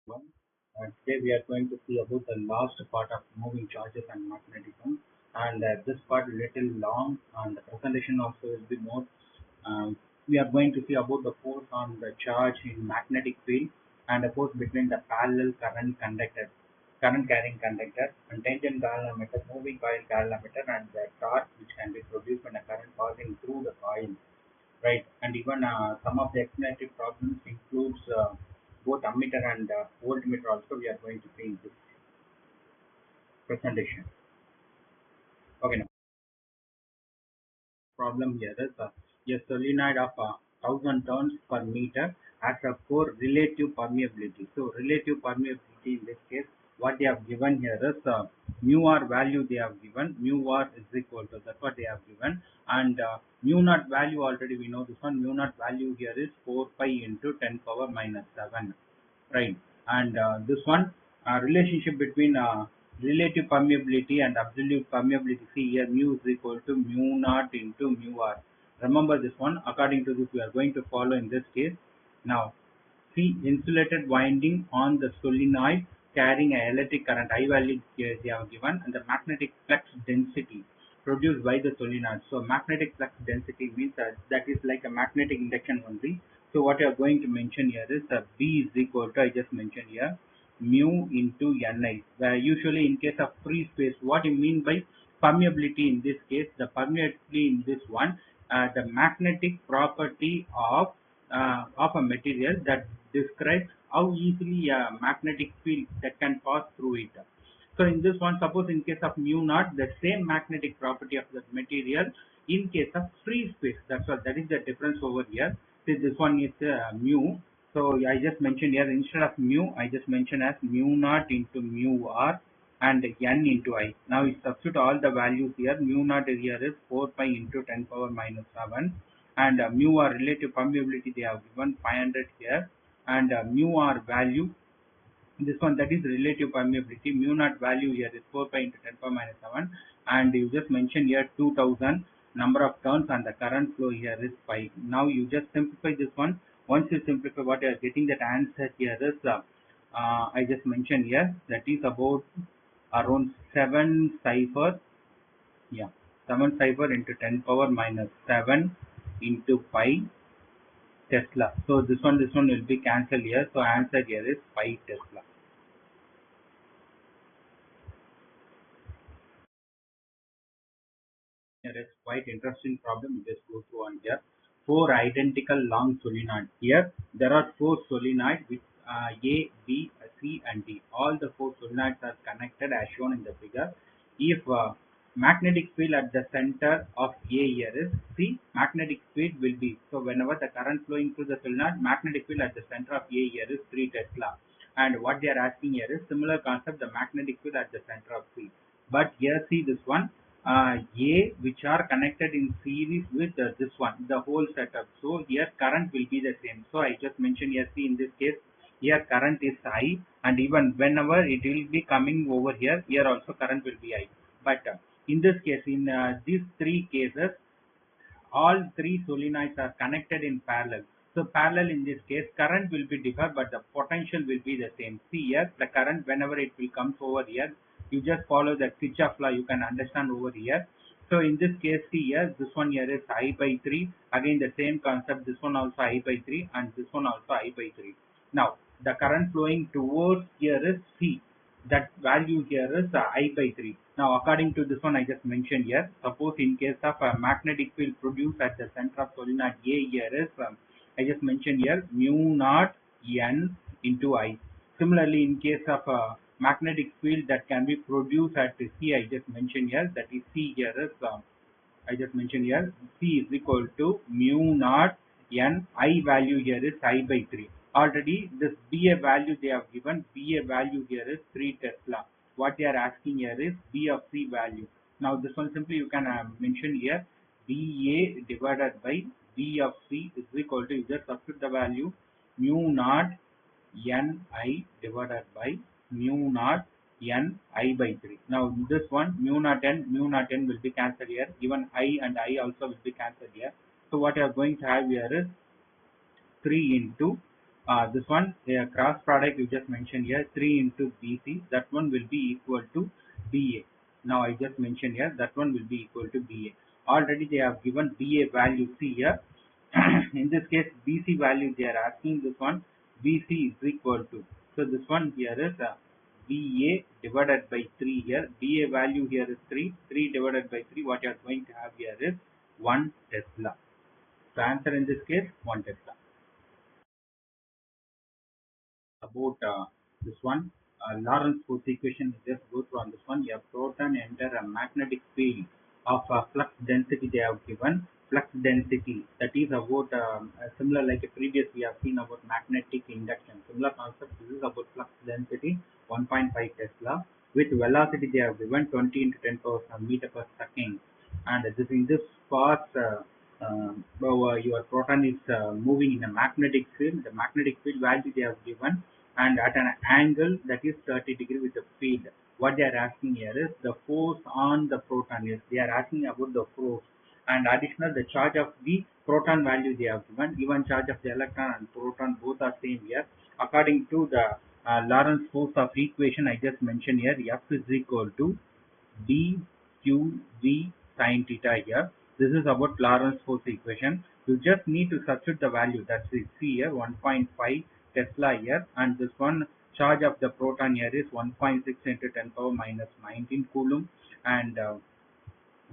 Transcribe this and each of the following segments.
One. Today we are going to see about the last part of moving charges and magnetism, and this part little long, and the presentation also will be more. We are going to see about the force on the charge in magnetic field and the force between the parallel current conductor, current carrying conductor, and tangent galvanometer, moving coil galvanometer, and the torque which can be produced when a current passing through the coil. Right, and even some of the explanatory problems includes both ammeter and voltmeter also we are going to see in this presentation. Okay, now problem here is a solenoid of 1000 turns per meter has a core relative permeability. So relative permeability in this case, what they have given here is mu r value they have given, mu r is equal to, that's what they have given, and mu naught value already we know this one, mu naught value here is 4 pi into 10 power minus 7, right? And this one relationship between relative permeability and absolute permeability, see here mu is equal to mu naught into mu r. Remember this one, according to this we are going to follow in this case. Now see, insulated winding on the solenoid carrying an electric current I value they have given, and the magnetic flux density produced by the solenoid. So magnetic flux density means that is like a magnetic induction only. So what you are going to mention here is B is equal to, I just mentioned here, mu into Ni, where usually in case of free space, what you mean by permeability in this case, the permeability in this one, the magnetic property of a material that describes how easily a magnetic field that can pass through it. So in this one, suppose in case of mu naught, the same magnetic property of the material in case of free space. That's what, that is the difference over here. See, this one is mu. So I just mentioned here, instead of mu, I just mentioned as mu naught into mu r and n into I. Now we substitute all the values here. Mu naught here is 4 pi into 10 power minus 7, and mu r relative permeability they have given 500 here, and mu r value, this one, that is relative permeability, mu naught value here is 4 pi into 10 power minus 7, and you just mentioned here 2000 number of turns, and the current flow here is 5. Now you just simplify this one. Once you simplify, what you are getting, that answer here is I just mentioned here, that is about around 7 cipher, yeah, 7 cipher into 10 power minus 7 into pi Tesla. So this one will be cancelled here. So answer here is 5 Tesla. Here is quite interesting problem. We just go through on here. 4 identical long solenoid. Here there are 4 solenoid with A, B, C and D. All the 4 solenoids are connected as shown in the figure. If magnetic field at the center of A here is, see, magnetic field will be, so whenever the current flowing through the solenoid, magnetic field at the center of A here is 3 Tesla. And what they are asking here is similar concept, the magnetic field at the center of C. But here see this one, A which are connected in series with this one, the whole setup. So here current will be the same. So I just mentioned here, see, in this case, here current is I, and even whenever it will be coming over here, here also current will be I. But in this case, in these 3 cases, all 3 solenoids are connected in parallel. So parallel in this case, current will be different, but the potential will be the same. See here, the current whenever it will come over here, you just follow the Kirchhoff law, you can understand over here. So in this case, see here, this one here is I by 3. Again the same concept, this one also I by 3 and this one also I by 3. Now the current flowing towards here is C. That value here is I by 3. Now according to this one I just mentioned here, suppose in case of a magnetic field produced at the center of solenoid A here is, I just mentioned here, mu naught N into I. Similarly, in case of a magnetic field that can be produced at C, I just mentioned here, that is C here is, I just mentioned here, C is equal to mu naught N, I value here is I by 3. Already this BA value they have given, BA value here is 3 Tesla. What they are asking here is B of C value. Now this one simply you can mention here, BA divided by B of C is equal to, you just substitute the value, mu naught Ni divided by mu naught N I by 3. Now this one, mu naught N will be cancelled here. Even I and I also will be cancelled here. So what you are going to have here is 3 into This one, cross product you just mentioned here, 3 into BC, that one will be equal to BA. Now I just mentioned here, that one will be equal to BA. Already they have given BA value. See here, in this case, BC value they are asking this one, BC is equal to. So this one here is BA divided by 3 here. BA value here is 3. 3 divided by 3, what you are going to have here is 1 Tesla. So answer in this case, 1 Tesla. About this one, Lorentz force equation, just go through on this one. A proton enter a magnetic field of flux density they have given. Flux density, that is about similar like a previous we have seen about magnetic induction. Similar concept, this is about flux density 1.5 Tesla. With velocity they have given 20 into 10 power meter per second. And this in this fast your proton is moving in a magnetic field. The magnetic field value they have given, and at an angle that is 30 degree with the field. What they are asking here is the force on the proton. Is they are asking about the force, and additional the charge of the proton value they have given. Even charge of the electron and proton both are same here. According to the Lorentz force of equation I just mentioned here, F is equal to dqv sin theta here. This is about Lorentz force equation. You just need to substitute the value. That's it. See here, 1.5 Tesla here, and this one charge of the proton here is 1.6 into 10 power minus 19 coulomb, and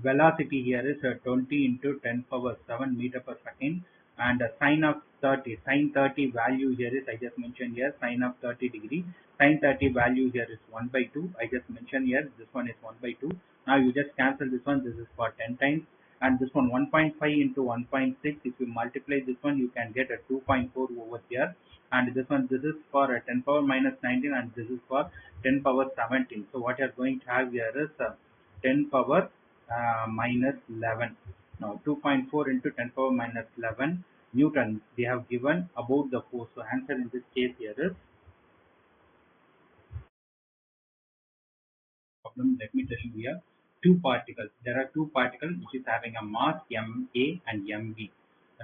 velocity here is 20 into 10 power 7 meter per second, and sine of 30, sine 30 value here is I just mentioned here, sine of 30 degree, sine 30 value here is 1 by 2. I just mentioned here, this one is 1 by 2. Now you just cancel this one, this is for 10 times, and this one 1.5 into 1.6, if you multiply this one you can get a 2.4 over here, and this one, this is for a 10 power minus 19, and this is for 10 power 17. So what you are going to have here is 10 power minus 11. Now 2.4 into 10 power minus 11 Newton they have given about the force. So answer in this case here is problem. Let me tell you here, two particles. There are two particles which is having a mass ma and mb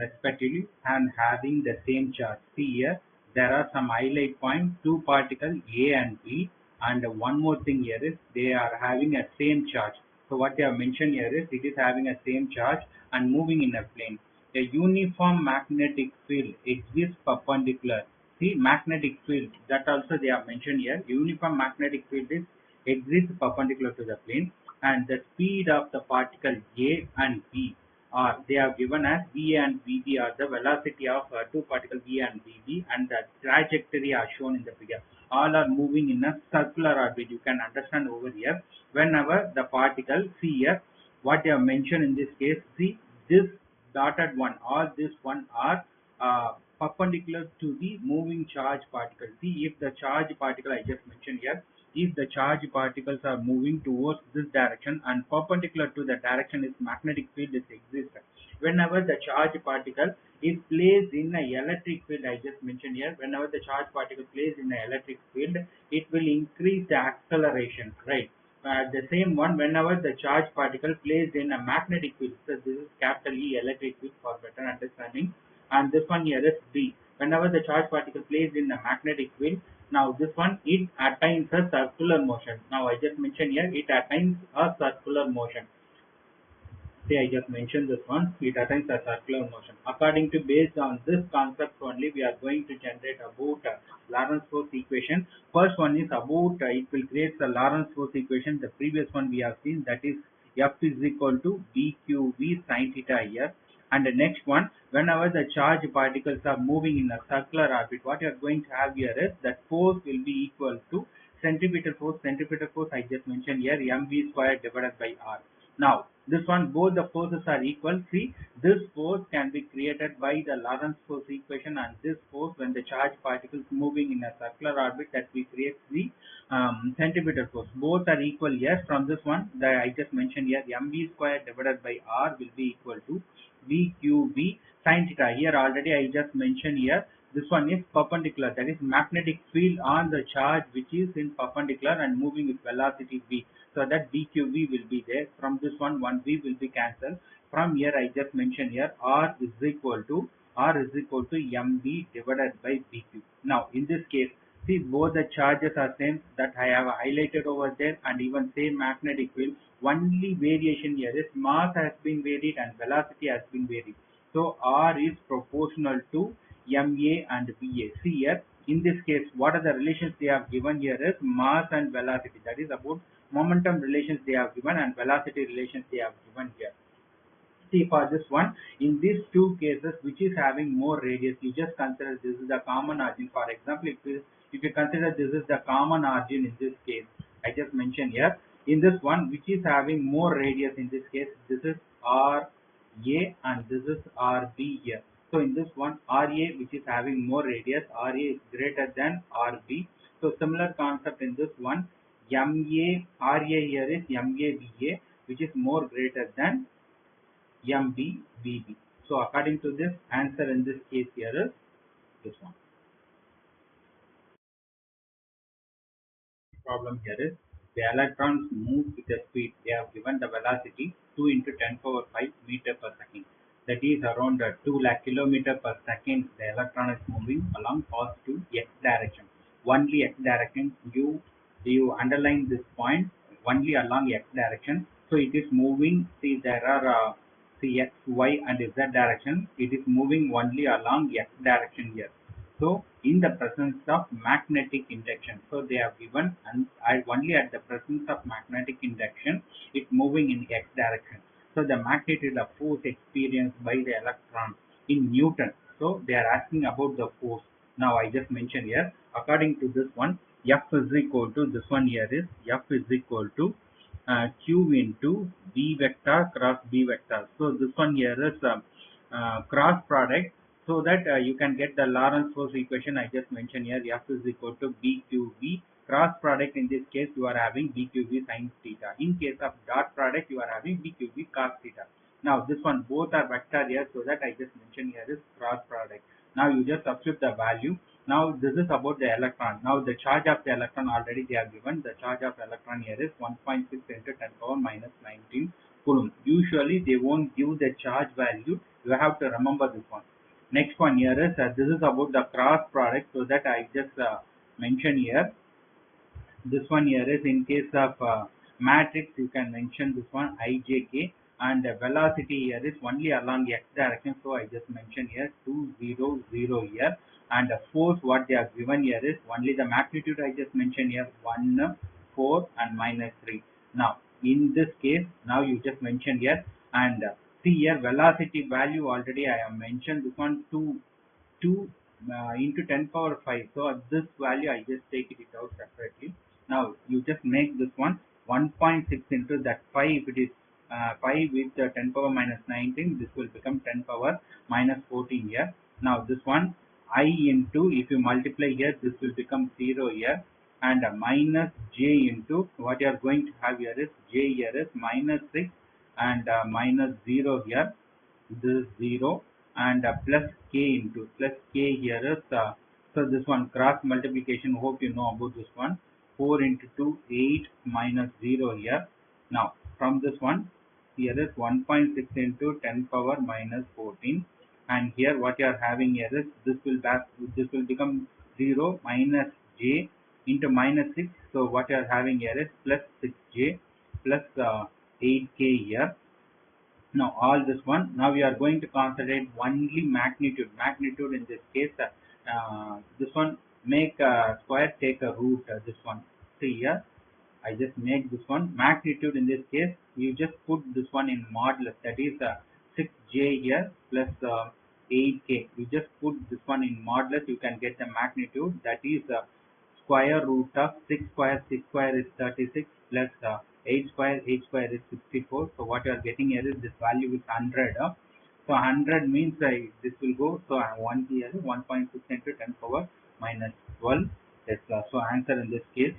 respectively and having the same charge. See here, there are some highlight points, two particles A and B, and one more thing here is they are having a same charge. So what they have mentioned here is it is having a same charge and moving in a plane. A uniform magnetic field exists perpendicular. See, magnetic field, that also they have mentioned here. Uniform magnetic field is exists perpendicular to the plane, and the speed of the particle A and B are they are given as V and VB are the velocity of two particles V and VB, and the trajectory are shown in the figure. All are moving in a circular orbit. You can understand over here. Whenever the particle, see here, what they have mentioned in this case, see this dotted one, all this one are perpendicular to the moving charge particle. See, if the charge particle I just mentioned here, if the charge particles are moving towards this direction and perpendicular to the direction is magnetic field is exists. Whenever the charge particle is placed in a electric field, I just mentioned here, whenever the charge particle placed in an electric field, it will increase the acceleration, right? The same one, whenever the charge particle placed in a magnetic field, so this is capital E electric field for better understanding, and this one here is B. Whenever the charge particle placed in a magnetic field, now this one it attains a circular motion. Now I just mentioned here it attains a circular motion. See, I just mentioned this one, it attains a circular motion. According to based on this concept only, we are going to generate about Lorentz force equation. First one is about it will create the Lorentz force equation. The previous one we have seen, that is F is equal to dqv sin theta here. And the next one, whenever the charge particles are moving in a circular orbit, what you are going to have here is that force will be equal to centripetal force. Centripetal force I just mentioned here, mv squared divided by r. Now this one, both the forces are equal. See, this force can be created by the Lorentz force equation, and this force when the charge particles moving in a circular orbit, that we create the centripetal force. Both are equal. Yes, from this one that I just mentioned here, mv squared divided by r will be equal to dqv sin theta. Here already I just mentioned here, this one is perpendicular, that is magnetic field on the charge which is in perpendicular and moving with velocity v. So that dqv will be there. From this one, 1v will be cancelled. From here I just mentioned here, r is equal to R is equal to MB divided by BQ. Now in this case, see both the charges are same that I have highlighted over there, and even same magnetic field. Only variation here is mass has been varied and velocity has been varied. So R is proportional to MA and BA. See here, in this case, what are the relations they have given here is mass and velocity. That is about momentum relations they have given and velocity relations they have given here. See for this one, in these two cases, which is having more radius, you just consider this is the common origin. For example, if you consider this is the common origin in this case, I just mentioned here, in this one, which is having more radius in this case, this is RA and this is RB here. So in this one, RA, which is having more radius, RA is greater than RB. So similar concept in this one, RA here is MABA, which is more greater than MBBB. So according to this, answer in this case here is this one. Problem here is the electrons move with the speed. They have given the velocity 2 into 10 power 5 meter per second. That is around 2 lakh kilometer per second. The electron is moving along positive x direction. Only x direction. You underline this point only along x direction. So it is moving. See there are see x, y and z direction. It is moving only along x direction here. So in the presence of magnetic induction, so they have given and only at the presence of magnetic induction, it moving in x direction. So the magnitude of force experienced by the electron in Newton. So they are asking about the force. Now I just mentioned here, according to this one, F is equal to this one here is F is equal to Q into B vector cross B vector. So this one here is cross product, so that you can get the Lorentz force equation I just mentioned here. F is equal to BQV. Cross product, in this case you are having BQV sin theta. In case of dot product, you are having BQV cos theta. Now this one both are vector here, so that I just mentioned here is cross product. Now you just substitute the value. Now this is about the electron. Now the charge of the electron already they are given. The charge of electron here is 1.6 into 10 power minus 19 coulomb. Usually they won't give the charge value. You have to remember this one. Next one here is this is about the cross product, so that I just mention here. This one here is in case of matrix, you can mention this one IJK, and the velocity here is only along x direction, so I just mentioned here 200 here, and the force what they are given here is only the magnitude I just mentioned here 1, 4 and minus 3. Now in this case, now you just mentioned here, and see here velocity value already I have mentioned this one 2 into 10 power 5. So at this value I just take it out separately. Now you just make this one 1.6 into that 5. If it is 5 with 10 power minus 19, this will become 10 power minus 14 here. Now this one I into, if you multiply here, this will become 0 here, and minus j into what you are going to have here is j here is minus 6 and minus 0 here. This 0 and plus k into plus k here is so this one cross multiplication. Hope you know about this one. 4 into 2 8 minus 0 here. Now from this one here is 1.6 into 10 power minus 14, and here what you are having here is this will become 0 minus j into minus 6. So what you are having here is plus 6j plus 8k here. Now all this one, now we are going to concentrate only magnitude. Magnitude in this case, this one make a square, take a root. This one, see here, I just make this one magnitude. In this case, you just put this one in modulus. That is 6j here plus 8k. You just put this one in modulus. You can get the magnitude. That is square root of 6 square. 6 square is 36 plus 8 square. 8 square is 64. So what you are getting here is this value is 100. So 100 means this will go. So 1 here is 1.6 into 10 power minus 12 Tesla. So answer in this case.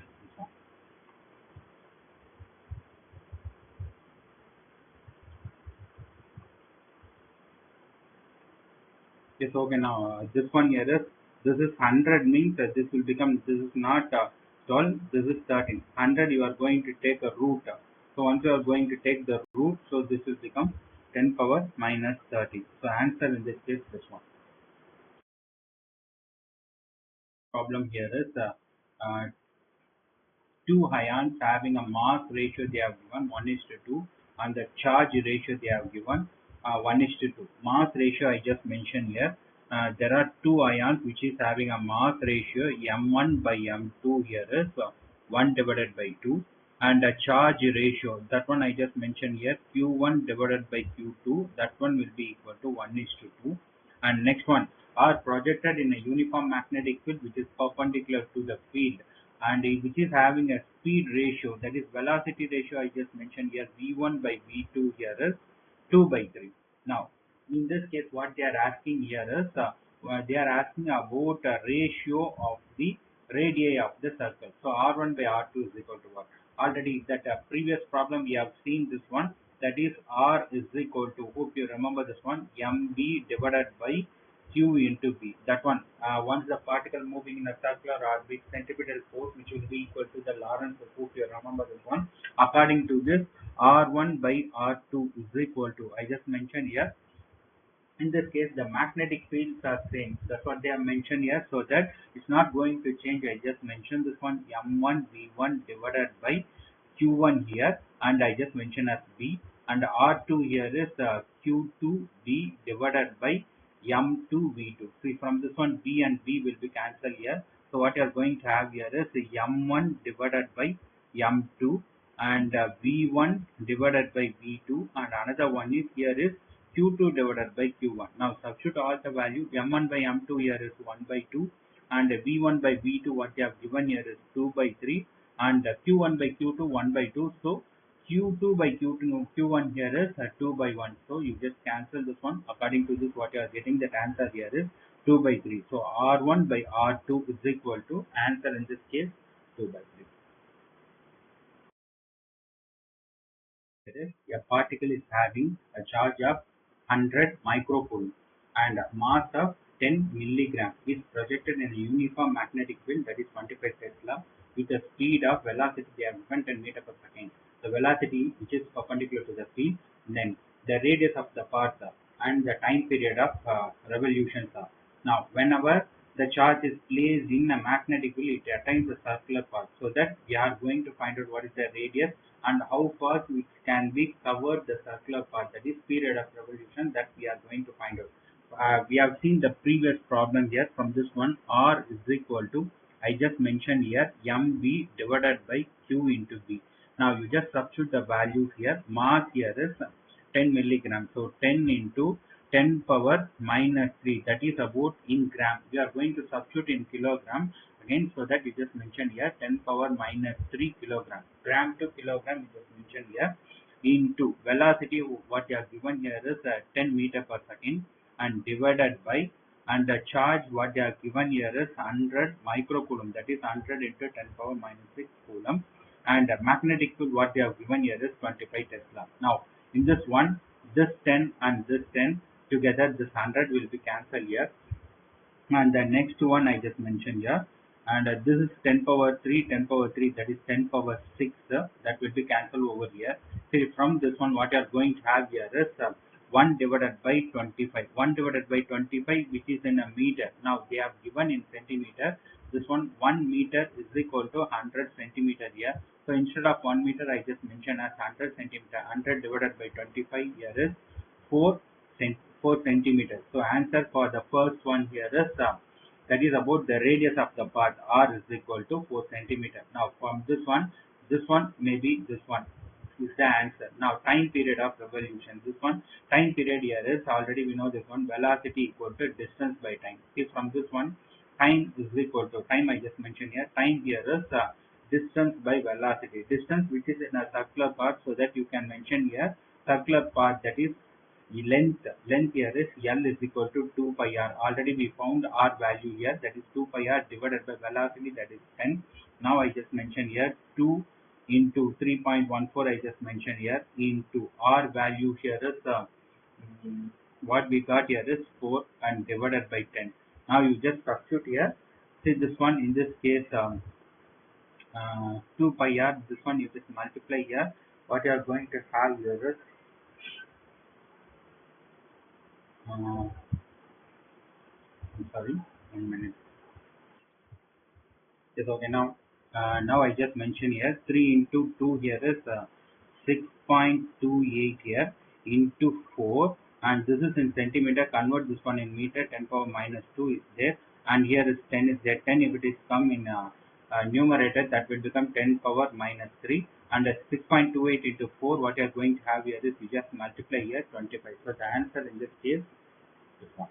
Yes, okay. Now this one here is, this is 100 means that this will become, this is not 12, this is 13. 100 you are going to take a root. So once you are going to take the root, so this will become 10 power minus 30. So answer in this case this one. problem here is uh, two ions having a mass ratio they have given 1 is to 2, and the charge ratio they have given 1 is to 2. Mass ratio I just mentioned here. There are two ions which is having a mass ratio m1 by m2 here is 1 divided by 2, and a charge ratio, that one I just mentioned here, q1 divided by q2, that one will be equal to 1 is to 2. And next one, are projected in a uniform magnetic field which is perpendicular to the field, and which is having a speed ratio, that is velocity ratio I just mentioned here, v1 by v2 here is 2 by 3. Now in this case what they are asking here is they are asking about a ratio of the radii of the circle. So r1 by r2 is equal to what? Already that previous problem we have seen this one, that is r is equal to, hope you remember this one, mb divided by q into b. That one, once the particle moving in a circular orbit, centripetal force which will be equal to the Lorentz force. Hope you remember this one. According to this, r1 by r2 is equal to, I just mentioned here, in this case the magnetic fields are same, that's what they have mentioned here, so that it's not going to change. I just mentioned this one, m1 v1 divided by q1 here, and I just mentioned as b, and r2 here is q2 b divided by m2 v2. See, from this one b and b will be cancelled here, so what you are going to have here is m1 divided by m2, and v1 divided by v2, and another one is here is q2 divided by q1. Now substitute all the value, m1 by m2 here is 1 by 2, and v1 by v2 what they have given here is 2 by 3, and q1 by q2 1 by 2. So q2 by q1 here is 2 by 1. So you just cancel this one. According to this, what you are getting, that answer here is 2 by 3. So r1 by r2 is equal to, answer in this case, 2 by 3. A particle is having a charge of 100 microcoulomb and a mass of 10 milligram is projected in a uniform magnetic field, that is 25 Tesla, with a speed of velocity they have given 10 meter per second. The velocity which is perpendicular to the field, then the radius of the path and the time period of revolutions are. Now whenever the charge is placed in a magnetic field, it attains a circular path, so that we are going to find out what is the radius and how fast it can be covered the circular path, that is period of revolution, that we are going to find out. We have seen the previous problem here. From this one, r is equal to, I just mentioned here, mv divided by q into b. Now you just substitute the values here. Mass here is 10 milligrams, so 10 into 10 power minus 3, that is about in gram. We are going to substitute in kilogram again, so that you just mentioned here 10 power minus 3 kilogram. Gram to kilogram you just mentioned here, into velocity what you have given here is 10 meter per second, and divided by, and the charge what they have given here is 100 microcoulomb, that is 100 into 10 power minus 6 coulomb, and magnetic field what they have given here is 25 Tesla. Now in this one, this 10 and this 10 together, this 100 will be cancelled here, and the next one I just mentioned here, and this is 10 power 3, 10 power 3, that is 10 power 6, that will be cancelled over here. See, from this one what you are going to have here is 1 divided by 25, 1 divided by 25 which is in a meter. Now they have given in centimeter, this one 1 meter is equal to 100 centimeter here. So instead of 1 meter I just mentioned as 100 centimeter. 100 divided by 25 here is 4 4 centimeters. So answer for the first one here is that is about the radius of the path, r is equal to 4 centimeter. Now from this one maybe this one is the answer. Now time period of revolution, this one time period here is, already we know this one, velocity equal to distance by time. See, from this one, time is equal to, time I just mentioned here, time here is distance by velocity, distance which is in a circular path, so that you can mention here circular path, that is length here is L is equal to 2 pi r. Already we found r value here, that is 2 pi r divided by velocity, that is 10. Now I just mentioned here 2 into 3.14 I just mentioned here, into r value here is what we got here is 4 and divided by 10. Now you just substitute here. See, this one in this case 2 pi r, this one you just multiply here. What you are going to have here is I'm sorry, 1 minute. Yes, okay. Now I just mentioned here 3 into 2 here is 6.28 here into 4, and this is in centimeter. Convert this one in meter. 10 power minus 2 is there, and here is 10 is there. 10 if it is come in numerator, that will become 10 power minus 3, and 6.28 into 4. What you are going to have here is you just multiply here 25. So the answer in this case is 1.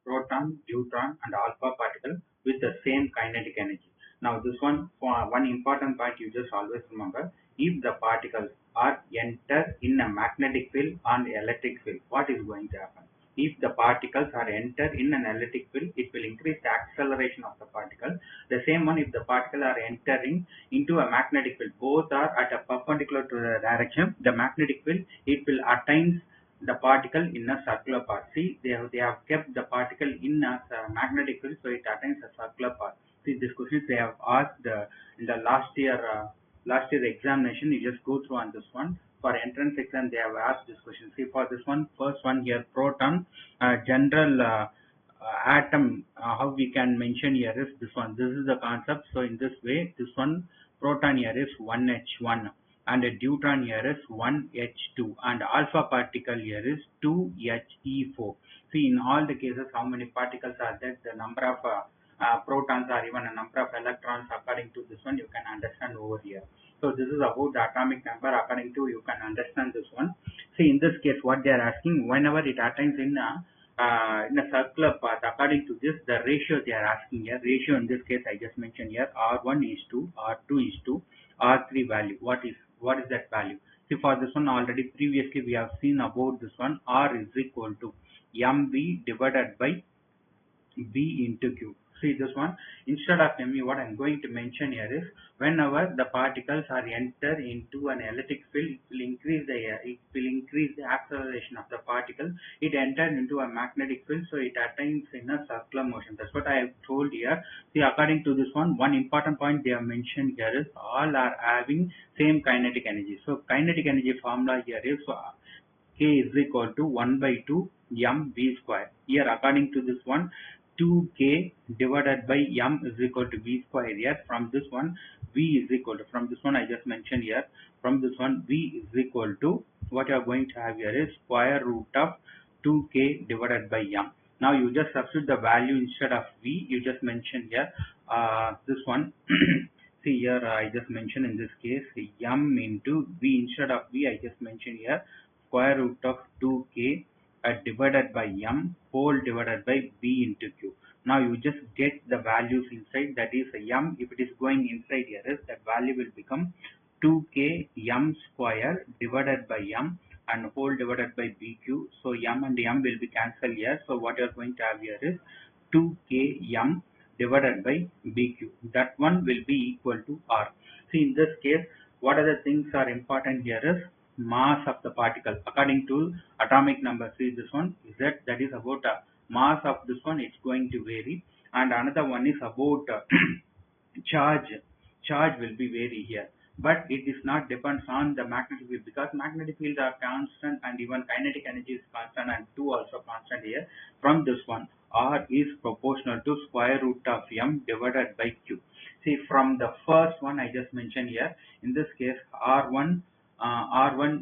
Proton, neutron, and alpha particle with the same kinetic energy. Now, this one, for one important point you just always remember, if the particles are enter in a magnetic field and electric field, what is going to happen? If the particles are enter in an electric field, it will increase the acceleration of the particle. The same one, if the particle are entering into a magnetic field, both are at a perpendicular to the direction, the magnetic field, it will attain the particle in a circular path. See, they have kept the particle in a magnetic field, so it attains a circular path. See, this question they have asked in the last year examination. You just go through on this one. For entrance exam, they have asked this question. See, for this one, first one here, proton, general atom. How we can mention here is this one. This is the concept. So in this way, this one proton here is 1h1, and a deuteron here is 1h2, and alpha particle here is 2he4. See, in all the cases, how many particles are there, the number of protons or even a number of electrons according to this one you can understand over here. So this is about the atomic number according to you can understand this one. See, in this case what they are asking, whenever it attains in a circular path, according to this the ratio they are asking here. Ratio in this case I just mentioned here, R1 is to R2 is to R3 value. What is that value? See, for this one already previously we have seen about this one. R is equal to mv divided by B into Q. See this one, instead of ME, what I'm going to mention here is, whenever the particles are enter into an electric field, it will increase the acceleration of the particle. It enters into a magnetic field, so it attains in a circular motion. That's what I have told here. See, according to this one important point they have mentioned here is all are having same kinetic energy. So kinetic energy formula here is K is equal to 1 by 2 mv square. Here according to this one, 2k divided by m is equal to v square here. From this one, v is equal to, from this one I just mentioned here, from this one v is equal to, what you are going to have here is square root of 2k divided by m. Now you just substitute the value instead of v, you just mentioned here this one. See here, I just mentioned in this case m into v, instead of v I just mentioned here square root of 2k divided by m whole divided by b into q. Now you just get the values inside, that is m, if it is going inside here is that value will become 2k m square divided by m and whole divided by bq. So m and m will be cancelled here. So what you are going to have here is 2k m divided by bq. That one will be equal to r. See, in this case, what are the things are important here is mass of the particle according to atomic number. See this one is that is about mass of this one, it's going to vary, and another one is about charge will be vary here, but it is not depends on the magnetic field, because magnetic fields are constant and even kinetic energy is constant, and 2 also constant here. From this one, r is proportional to square root of m divided by q. See, from the first one I just mentioned here, in this case R1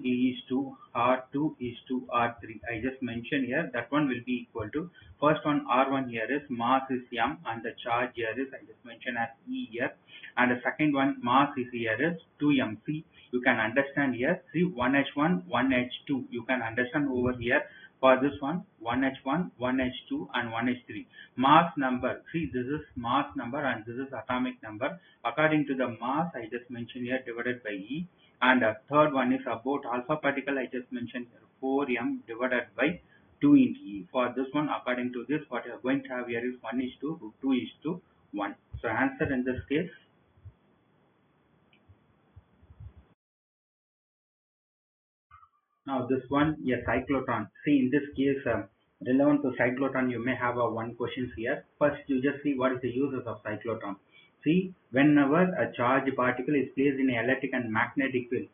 is to R2 is to R3. I just mentioned here that one will be equal to, first one R1 here is mass is m and the charge here is I just mentioned as E here, and the second one mass is here is 2mc. You can understand here, see 1h1 1h2 you can understand over here. For this one 1h1 1h2 and 1h3 mass number, see this is mass number and this is atomic number. According to the mass I just mentioned here divided by E, and third one is about alpha particle, I just mentioned here 4m divided by 2 into E. For this one, according to this, what you are going to have here is 1 is to 2 is to 1. So answer in this case. Now this one, a cyclotron. See, in this case, relevant to cyclotron, you may have one questions here. First, you just see what is the uses of cyclotron. See, whenever a charged particle is placed in an electric and magnetic field,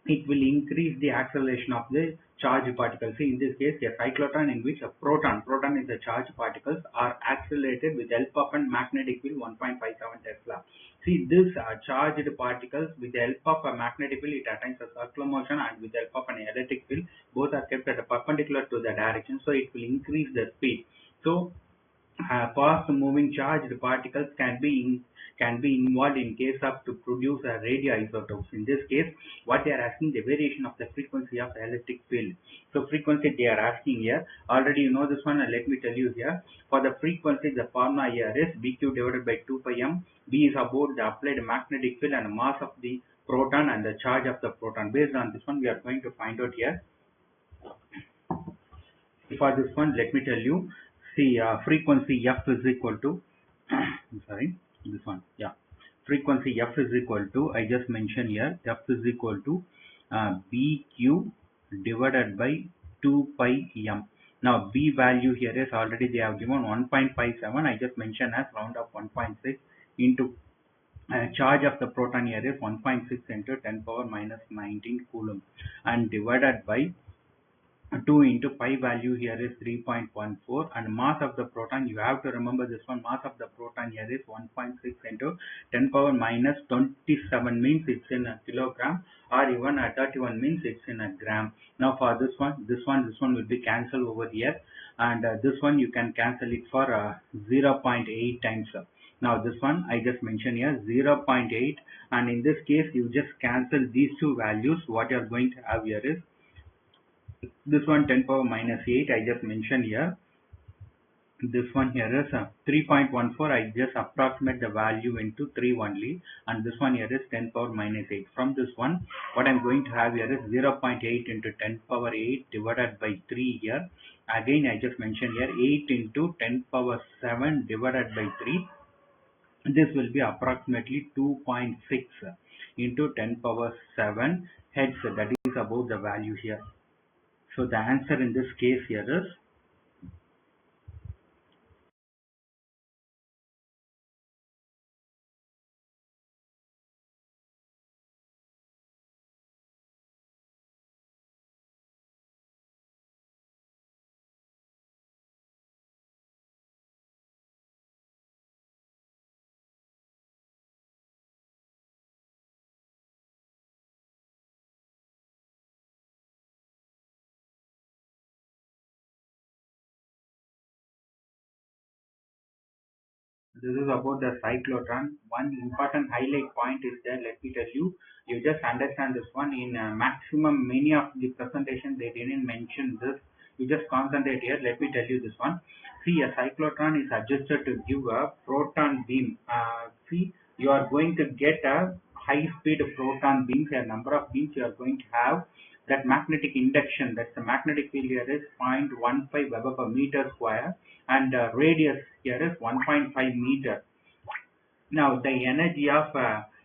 it will increase the acceleration of the charged particles. See, in this case, a cyclotron in which a proton is a charged particles, are accelerated with the help of a magnetic field 1.57 Tesla. See, this charged particles with the help of a magnetic field, it attains a circular motion, and with the help of an electric field, both are kept at a perpendicular to the direction, so it will increase the speed. So fast moving charged particles can be involved in case of to produce a radioisotopes. In this case, what they are asking, the variation of the frequency of the electric field. So frequency they are asking here. Already you know this one. Let me tell you here. For the frequency, the formula here is BQ divided by 2 pi m. B is about the applied magnetic field and mass of the proton and the charge of the proton. Based on this one, we are going to find out here. For this one, let me tell you. See, frequency F is equal to sorry, this one, yeah, frequency F is equal to, I just mentioned here, F is equal to BQ divided by 2 pi m. Now B value here is already they have given 1.57. I just mentioned as round of 1.6 into charge of the proton here is 1.6 into 10 power minus 19 coulomb, and divided by 2 into pi value here is 3.14, and mass of the proton, you have to remember this one, mass of the proton here is 1.6 into 10 power minus 27, means it's in a kilogram, or even 31 means it's in a gram. Now for this one will be cancelled over here, and this one you can cancel it for 0.8 times. Now this one I just mentioned here 0.8, and in this case you just cancel these two values. What you are going to have here is this one 10 power minus 8 I just mentioned here. This one here is 3.14. I just approximate the value into 3 only, and this one here is 10 power minus 8. From this one, what I'm going to have here is 0.8 into 10 power 8 divided by 3 here. Again, I just mentioned here 8 into 10 power 7 divided by 3. This will be approximately 2.6 into 10 power 7 heads. That is about the value here. So the answer in this case here is this is about the cyclotron. One important highlight point is there. Let me tell you. You just understand this one. In maximum many of the presentation they didn't mention this. You just concentrate here. Let me tell you this one. See, a cyclotron is adjusted to give a proton beam. See, you are going to get a high speed proton beams. A number of beams you are going to have. That magnetic induction, that's the magnetic field here is 0.15 Weber per meter square, and radius here is 1.5 meter. Now the energy of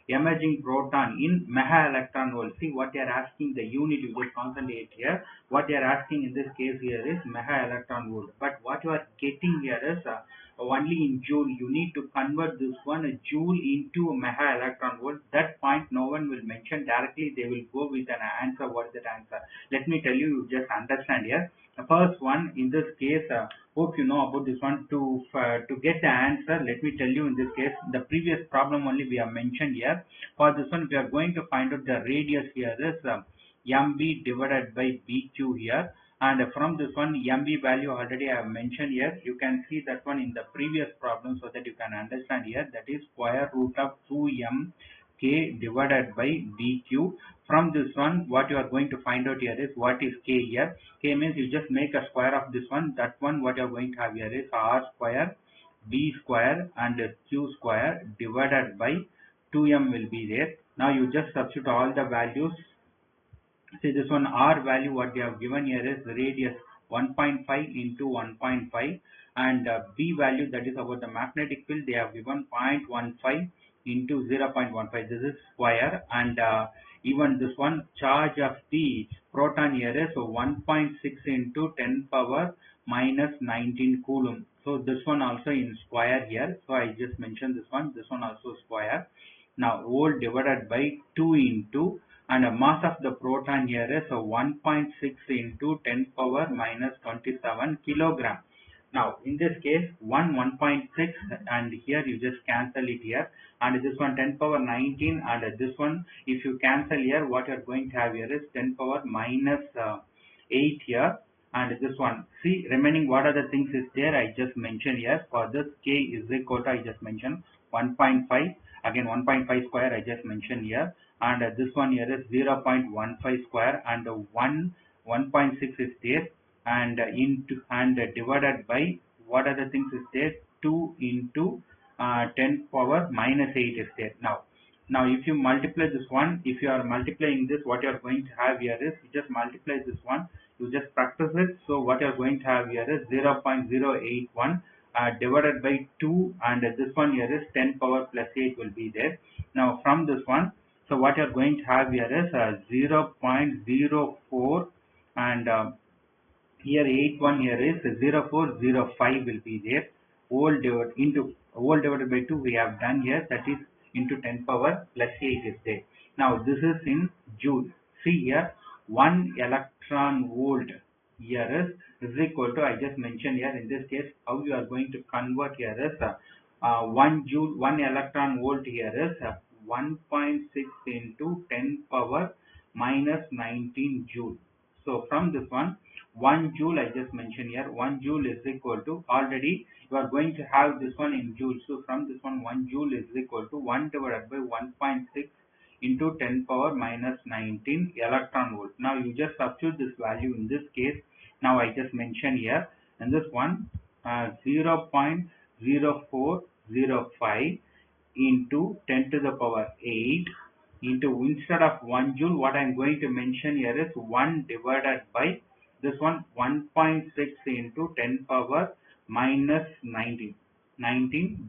emerging proton in mega electron volt. See what they are asking, the unit you just concentrate here. What they are asking in this case here is mega electron volt. But what you are getting here is only in joule. You need to convert this one a joule into a mega electron volt. That point no one will mention directly. They will go with an answer. What is that answer? Let me tell you. You just understand here. The first one in this case. Hope you know about this one. To get the answer, let me tell you in this case the previous problem only we have mentioned here. For this one we are going to find out the radius here is mb divided by bq here, and from this one mb value already I have mentioned here. You can see that one in the previous problem, so that you can understand here, that is square root of 2m k divided by bq. From this one what you are going to find out here is what is k here. K means you just make a square of this one. That one what you are going to have here is r square b square and q square divided by 2m will be there. Now you just substitute all the values. See this one r value what they have given here is radius 1.5 into 1.5, and b value, that is about the magnetic field, they have given 0.15 into 0.15. This is square, and even this one charge of the proton here is 1.6 into 10 power minus 19 coulomb. So this one also in square here. So I just mentioned this one also square. Now volt divided by 2 into and the mass of the proton here is 1.6 into 10 power minus 27 kilogram. Now in this case 1.6, and here you just cancel it here, and this one 10 power 19, and this one if you cancel here, what you are going to have here is 10 power minus 8 here, and this one, see remaining what are the things is there I just mentioned here. For this k is equal to, I just mentioned 1.5, again 1.5 square I just mentioned here, and this one here is 0.15 square, and 1.6 is there, and into and divided by what are the things is there, 2 into 10 power minus 8 is there. Now if you multiply this one, if you are multiplying this, what you are going to have here is, you just multiply this one, you just practice it. So what you are going to have here is 0.081 divided by 2, and this one here is 10 power plus 8 will be there. Now from this one, so what you are going to have here is 0.04, and here 81 here is 0405 will be there. Whole divided by 2 we have done here, that is into 10 power plus 8 is there. Now this is in joule. See here 1 electron volt here is equal to, I just mentioned here, in this case how you are going to convert here is 1 joule, 1 electron volt here is 1.6 into 10 power minus 19 joule. So from this one, 1 joule I just mentioned here, 1 joule is equal to, already you are going to have this one in joule. So from this one, 1 joule is equal to 1 divided by 1.6 into 10 power minus 19 electron volt. Now you just substitute this value in this case. Now I just mentioned here, and this one 0.0405 into 10 to the power 8 into, instead of 1 joule, what I am going to mention here is 1 divided by this one 1.6 into 10 power minus 19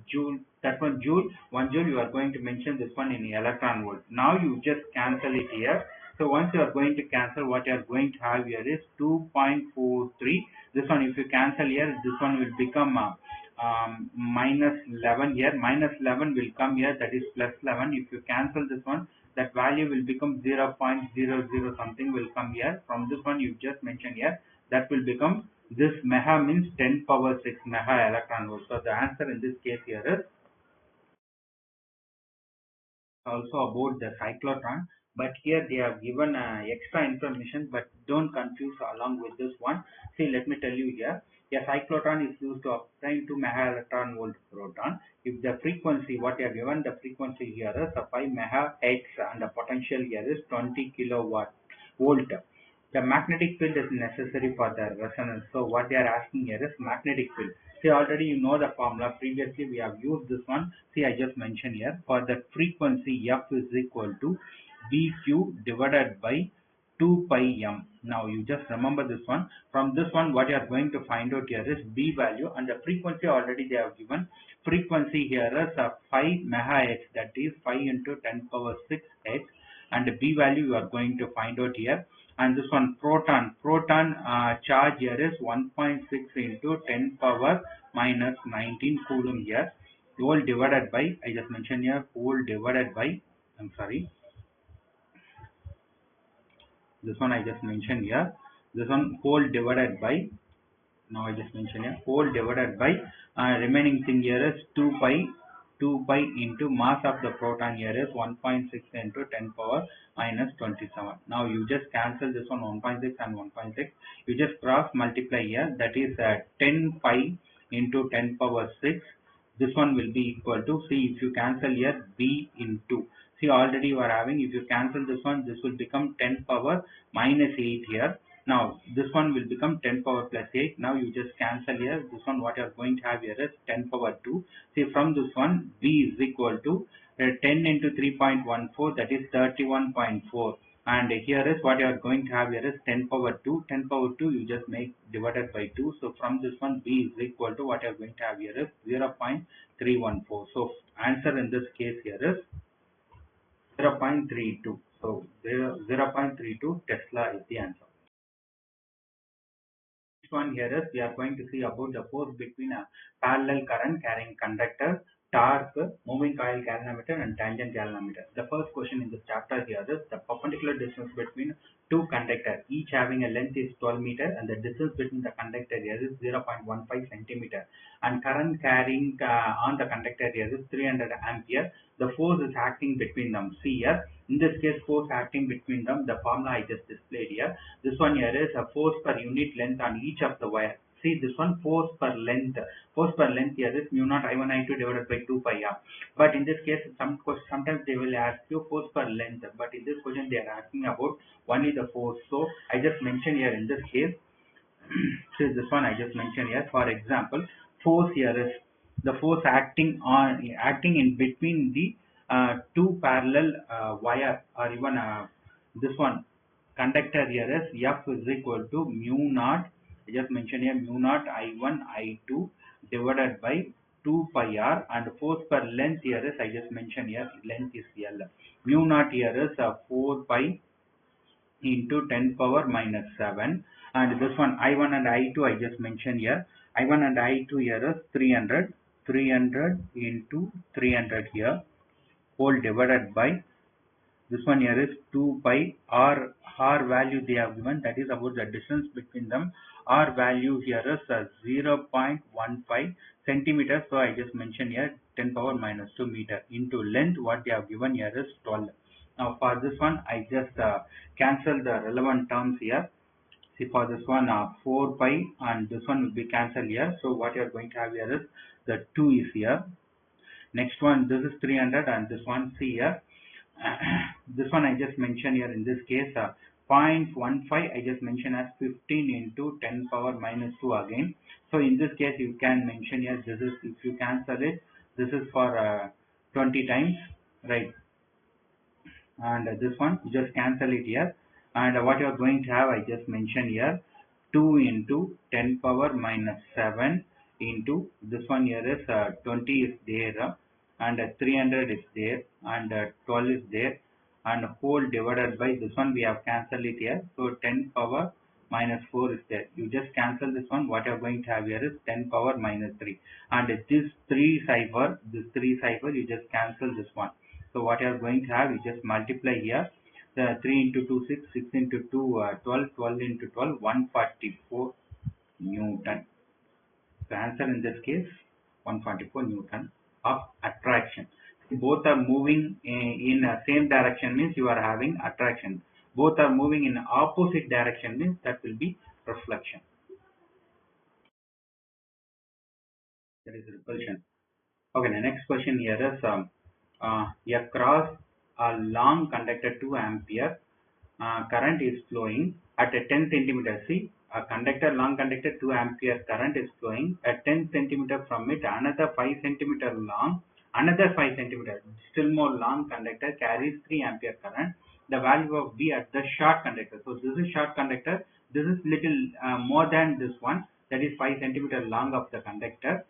joule. That one joule, 1 joule, you are going to mention this one in electron volt. Now you just cancel it here. So once you are going to cancel, what you are going to have here is 2.43. This one if you cancel here, this one will become minus 11 here, minus 11 will come here, that is plus 11. If you cancel this one, that value will become 0.00 something will come here. From this one you just mentioned here, that will become, this mega means 10 power 6 mega electron volt. So the answer in this case here is also about the cyclotron, but here they have given extra information, but don't confuse along with this one. See, let me tell you here, a cyclotron is used to obtain 2 mega electron volt proton. If the frequency, what they have given, the frequency here is 5 megahertz, and the potential here is 20 kilowatt volt. The magnetic field is necessary for the resonance. So what they are asking here is magnetic field. See, already you know the formula. Previously we have used this one. See, I just mentioned here, for the frequency F is equal to BQ divided by 2 pi m. Now you just remember this one. From this one, what you are going to find out here is B value, and the frequency already they have given. Frequency here is 5 megahertz, that is 5 into 10 power 6 hertz, and the B value you are going to find out here. And this one proton charge here is 1.6 into 10 power minus 19 coulomb here, whole divided by, I just mentioned here, whole divided by, I'm sorry, this one I just mentioned here, this one whole divided by, now I just mentioned here, whole divided by remaining thing here is 2 pi into mass of the proton here is 1.6 into 10 power minus 27. Now you just cancel this one 1.6 and 1.6. You just cross multiply here, that is 10 pi into 10 power 6. This one will be equal to, see if you cancel here, B into, see already you are having, if you cancel this one, this will become 10 power minus 8 here. Now this one will become 10 power plus 8. Now you just cancel here, this one what you are going to have here is 10 power 2. See, from this one, B is equal to 10 into 3.14, that is 31.4. And here is what you are going to have here is 10 power 2. 10 power 2 you just make divided by 2. So from this one, B is equal to, what you are going to have here is 0.314. So answer in this case here is 0.32. So 0.32 Tesla is the answer. Next one here is, we are going to see about the force between a parallel current carrying conductor torque, moving coil galvanometer, and tangent galvanometer. The first question in this chapter here is the perpendicular distance between two conductors, each having a length is 12 meter, and the distance between the conductor here is 0.15 centimeter, and current carrying on the conductor here is 300 ampere. The force is acting between them. See here, in this case, force acting between them, the formula I just displayed here. This one here is a force per unit length on each of the wire. See this one, force per length. Force per length here is mu naught I1 I2 divided by 2 pi r. But in this case, sometimes they will ask you force per length. But in this question, they are asking about only the force. So I just mentioned here in this case. So this one I just mentioned here. For example, force here is the force acting in between the two parallel wire, or even this one conductor here is F is equal to mu naught. I just mentioned here mu naught I1 I2 divided by 2 pi r, and force per length here is, I just mentioned here, length is L. Mu naught here is 4 pi into 10 power minus 7, and this one I1 and I2 I just mentioned here. I1 and I2 here is 300 into 300 here, whole divided by this one here is 2 pi r value they have given, that is about the distance between them. R value here is 0.15 centimeters, so I just mentioned here 10 power minus 2 meter, into length what they have given here is 12. Now for this one I just cancel the relevant terms here. See, for this one 4 pi and this one will be cancelled here, so what you are going to have here is the 2 is here. Next one, this is 300, and this one, see here, this one I just mentioned here in this case 0.15 I just mentioned as 15 into 10 power minus 2 again. So in this case you can mention here, this is, if you cancel it, this is for 20 times, right? And this one you just cancel it here, and what you are going to have I just mentioned here 2 into 10 power minus 7 into this one here is 20 is there, and 300 is there, and 12 is there, and whole divided by this one we have cancelled it here, so 10 power minus 4 is there. You just cancel this one, what you are going to have here is 10 power minus 3, and this 3 cipher you just cancel this one. So what you are going to have, you just multiply here, the 3 into 2 6, 6 into 2 12, 12 into 12 144 Newton. The answer in this case 144 Newton of attraction. Both are moving in same direction means you are having attraction. Both are moving in opposite direction means that will be reflection. That is repulsion. Okay, the next question here is across a long conductor 2 ampere current is flowing at a 10 centimeter. See, a conductor, long conductor 2 ampere current is flowing at 10 centimeter from it. Another 5 centimeter long, another 5 centimeter, still more long conductor carries 3 ampere current. The value of B at the short conductor. So this is short conductor. This is little more than this one. That is 5 centimeter long of the conductor.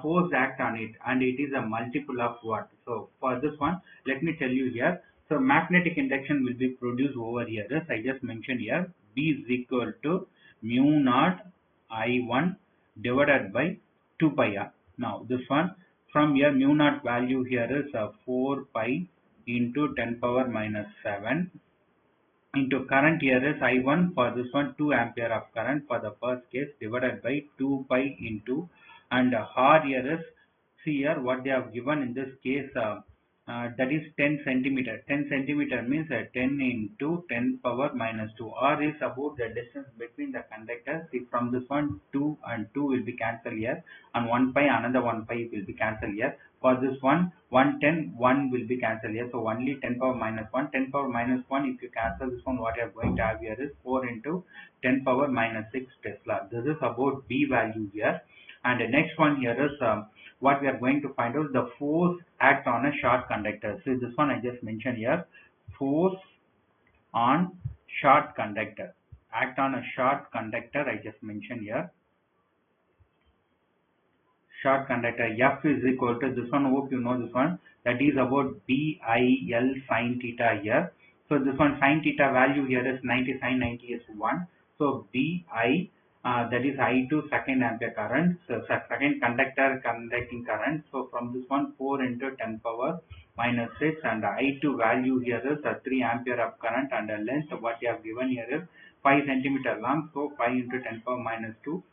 Force act on it, and it is a multiple of what? So for this one, let me tell you here. So magnetic induction will be produced over here. As I just mentioned here, B is equal to mu naught I1 divided by 2 pi r. Now this one, from here mu naught value here is 4 pi into 10 power minus 7 into current here is I1, for this one 2 ampere of current for the first case, divided by 2 pi into, and R here is, see here what they have given in this case, that is 10 centimeter. 10 centimeter means 10 into 10 power minus 2. R is about the distance between the conductors. See, from this one 2 and 2 will be cancelled here, and 1 pi, another 1 pi will be cancelled here. For this one 110, 1 will be cancelled here, so only 10 power minus 1. 10 power minus 1, if you cancel this one, what you are going to have here is 4 into 10 power minus 6 Tesla. This is about B value here. And the next one here is what we are going to find out, the force act on a short conductor. So this one I just mentioned here, force on short conductor, act on a short conductor, I just mentioned here. Short conductor F is equal to, this one hope you know this one, that is about BIL sin theta here. So this one sin theta value here is 90, sin 90 is 1. So BI that is I2 second ampere current, so second conductor conducting current. So from this one 4 into 10 power minus 6, and I2 value here is 3 ampere of current, and the length what you have given here is 5 centimeter long, so 5 into 10 power minus 2.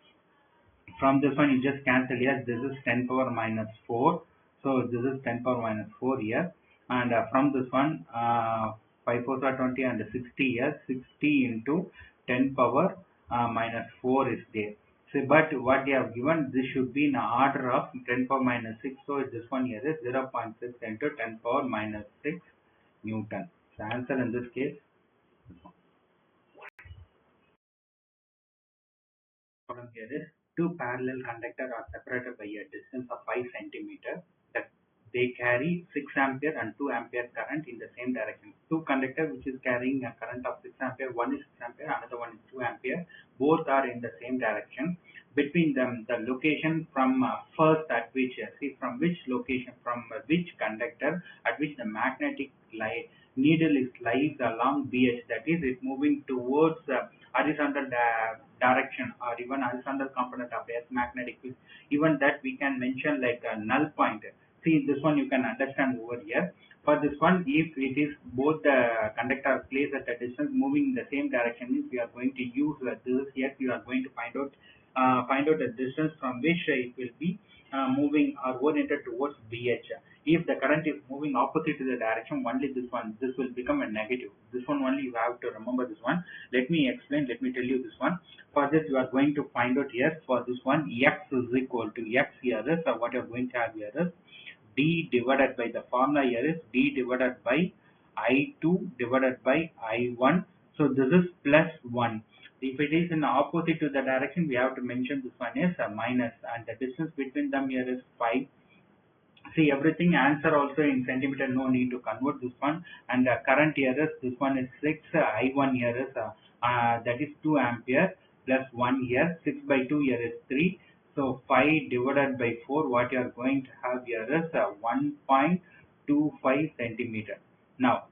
From this one you just cancel, yes, this is 10 power minus 4, so this is 10 power minus 4 here. And from this one 5 4 are 20 and 60 here, 60 into 10 power minus 4 is there. So but what you have given, this should be in order of 10 power minus 6, so this one here is 0.6 into 10 power minus 6 Newton. So answer in this case, problem here is two parallel conductors are separated by a distance of 5 centimeter, that they carry 6 ampere and 2 ampere current in the same direction. Two conductors which is carrying a current of 6 ampere, one is 6 ampere, another one is 2 ampere, both are in the same direction. Between them, the location from first at which, see from which location, from which conductor at which the magnetic light needle is lies along BH, that is it moving towards horizontal direction, or even horizontal component of Earth magnetic field. Even that we can mention like a null point. See this one you can understand over here. For this one, if it is both the conductor placed at a distance moving in the same direction, means we are going to use this. Yes, you are going to find out the distance from which it will be moving or oriented towards BH. If the current is moving opposite to the direction, only this will become a negative. This one only you have to remember this one. Let me explain, let me tell you this one. For this you are going to find out here, for this one x is equal to x here is what you are going to have here is d divided by, the formula here is d divided by I2 divided by I1. So this is plus 1. If it is in opposite to the direction, we have to mention this one is a minus, and the distance between them here is 5. See everything answer also in centimeter, no need to convert this one. And the current here is, this one is 6, I1 here is that is 2 ampere plus 1 here, 6 by 2 here is 3. So 5 divided by 4, what you are going to have here is 1.25 centimeter. Now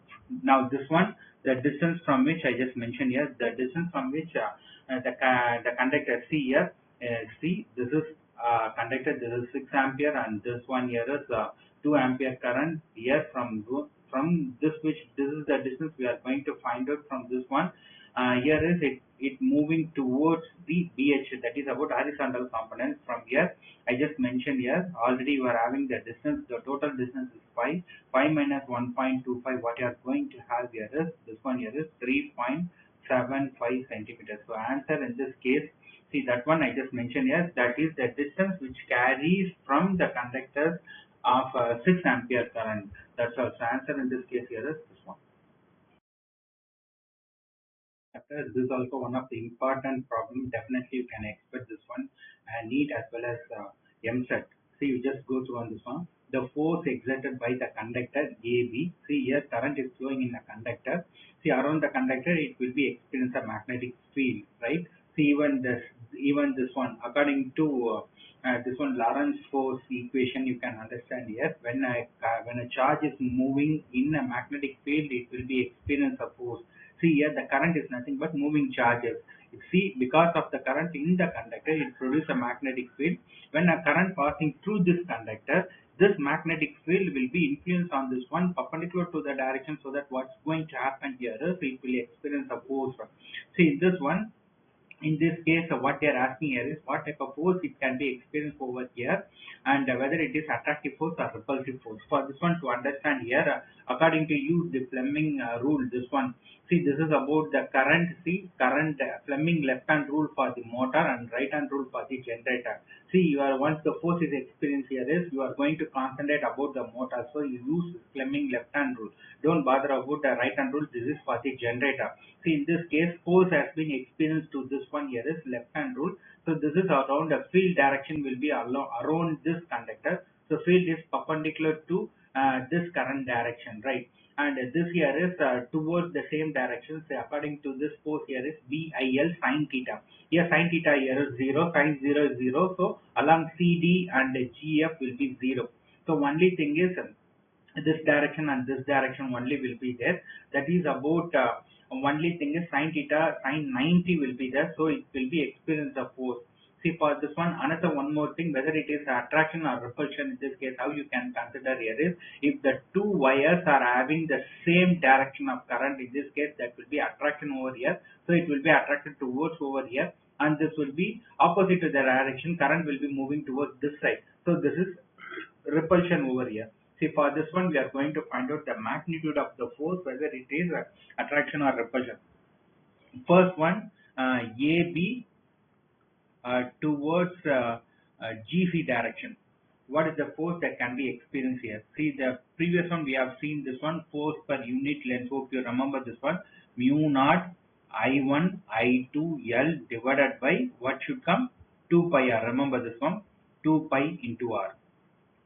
this one, the distance from which I just mentioned here, the distance from which the conductor, see here, see this is conductor, this is 6 ampere, and this one here is 2 ampere current here. From this, which this is the distance we are going to find out from this one. Here is it moving towards the BH, that is about horizontal component. From here I just mentioned here, already you are having the distance, the total distance is 5 minus 1.25, what you are going to have here is, this one here is 3.75 centimeters. So answer in this case, see that one I just mentioned here, that is the distance which carries from the conductors of 6 ampere current. That's all. So answer in this case here is this one. This is also one of the important problem. Definitely you can expect this one, and NEET as well as EAMCET. See, you just go through on this one. The force exerted by the conductor AB. See here, current is flowing in the conductor. See, around the conductor, it will be experience a magnetic field, right? See, even this one, according to this one Lorentz force equation, you can understand here. When a charge is moving in a magnetic field, it will be experience a force. See here, the current is nothing but moving charges. See, because of the current in the conductor, it produces a magnetic field. When a current passing through this conductor, this magnetic field will be influenced on this one perpendicular to the direction, so that what's going to happen here is it will experience a force. See, this one, in this case, what they are asking here is what type of force it can be experienced over here, and whether it is attractive force or repulsive force. For this one to understand here, according to use the Fleming rule, this one, see, this is about the current. See, current, Fleming left hand rule for the motor and right hand rule for the generator. See, you are, once the force is experienced here is, you are going to concentrate about the motor, so you use Fleming left hand rule. Don't bother about the right hand rule. This is for the generator. See, in this case, force has been experienced to this one here is left hand rule. So this is around the field direction will be around this conductor. So field is perpendicular to this current direction, right? And this here is towards the same direction. So according to this force here is BIL sin theta. Here sin theta here is 0, sin 0 is 0. So along CD and GF will be 0. So only thing is this direction and this direction only will be there. That is about Only thing is sin theta, sin 90 will be there, so it will be experience of force. See, for this one, another one more thing, whether it is attraction or repulsion, in this case, how you can consider here is, if the two wires are having the same direction of current, in this case, that will be attraction over here. So it will be attracted towards over here, and this will be opposite to the direction, current will be moving towards this side. So this is repulsion over here. See, for this one, we are going to find out the magnitude of the force, whether it is attraction or repulsion. First one, AB towards GC direction. What is the force that can be experienced here? See, the previous one we have seen this one, force per unit length. Hope you remember this one, mu naught I1 I2 L divided by what should come, 2 pi r. Remember this one, 2 pi into r.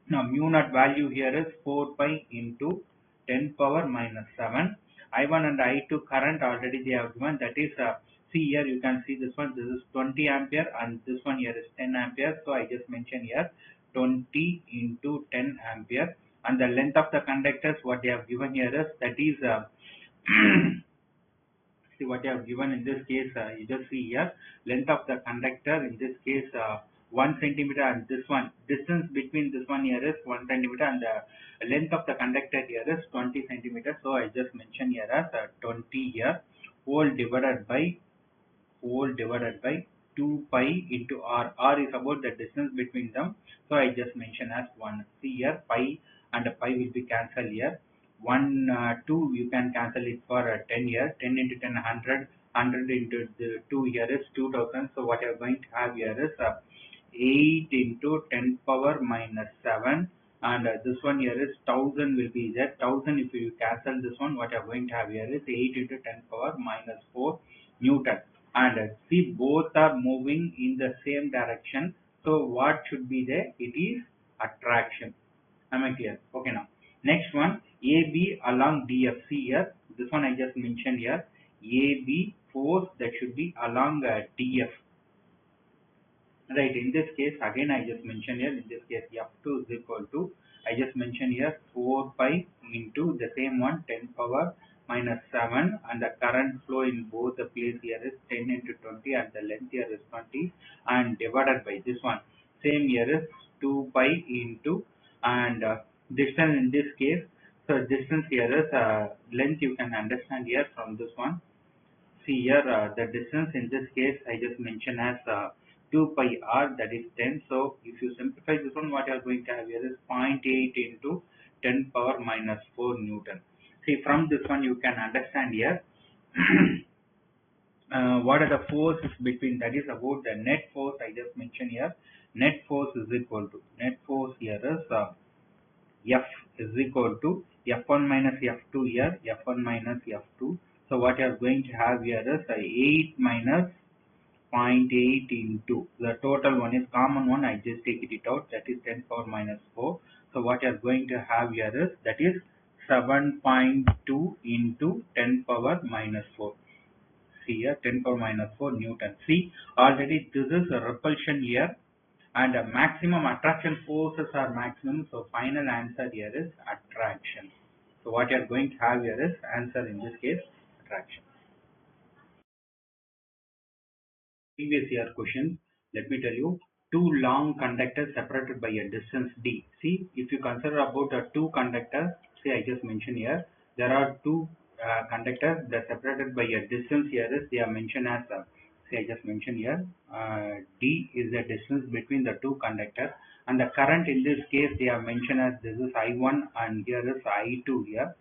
Now mu naught value here is 4 pi into 10 power minus 7. I1 and I2 current already they have given, that is see here you can see this one, this is 20 ampere and this one here is 10 ampere. So I just mentioned here 20 into 10 ampere, and the length of the conductors what they have given here is, that is see what I have given in this case, you just see here, length of the conductor in this case 1 centimeter, and this one, distance between this one here is 1 centimeter, and the length of the conductor here is 20 centimeters. So I just mentioned here as 20 here, whole divided by 2 pi into r. R is about the distance between them, so I just mentioned as 1. See here, pi and pi will be cancelled here. 1 2 you can cancel it for 10 years. 10 into 10 100, 100 into the 2 here is 2000. So what you are going to have here is 8 into 10 power minus 7, and this one here is 1000 will be there. 1000, if you cancel this one, what you are going to have here is 8 into 10 power minus 4 Newton. And see, both are moving in the same direction, so what should be there? It is attraction. Am I clear? Okay, now next one, AB along DF. See here, this one I just mentioned here, AB force that should be along DF. Right, in this case, again I just mentioned here, in this case F2 is equal to, I just mentioned here 4 pi into the same one, 10 power minus 7, and the current flow in both the place here is 10 into 20, and the length here is 20, and divided by this one, same here is 2 pi into, and distance in this case, so distance here is length you can understand here from this one. See here, the distance in this case I just mentioned as 2 pi r, that is 10. So if you simplify this one, what you are going to have here is 0.8 into 10 power minus 4 Newton. See, from this one you can understand here what are the forces between, that is about the net force I just mentioned here. Net force is equal to, net force here is F is equal to F1 minus F2 here, F1 minus F2. So what you are going to have here is 8 minus 0.8 into, the total one is common one, I just take it out, that is 10 power minus 4. So what you are going to have here is, that is 7.2 into 10 power minus 4. See here, 10 power minus 4 Newton. See, already this is a repulsion here, and maximum attraction forces are maximum. So final answer here is attraction. So what you are going to have here is answer in this case attraction. Previous year question, let me tell you, two long conductors separated by a distance d. See, if you consider about two conductors, see I just mentioned here, there are two conductors that separated by a distance here is, they are mentioned as see I just mentioned here, d is the distance between the two conductors, and the current in this case they are mentioned as, this is I1 and here is I2 here,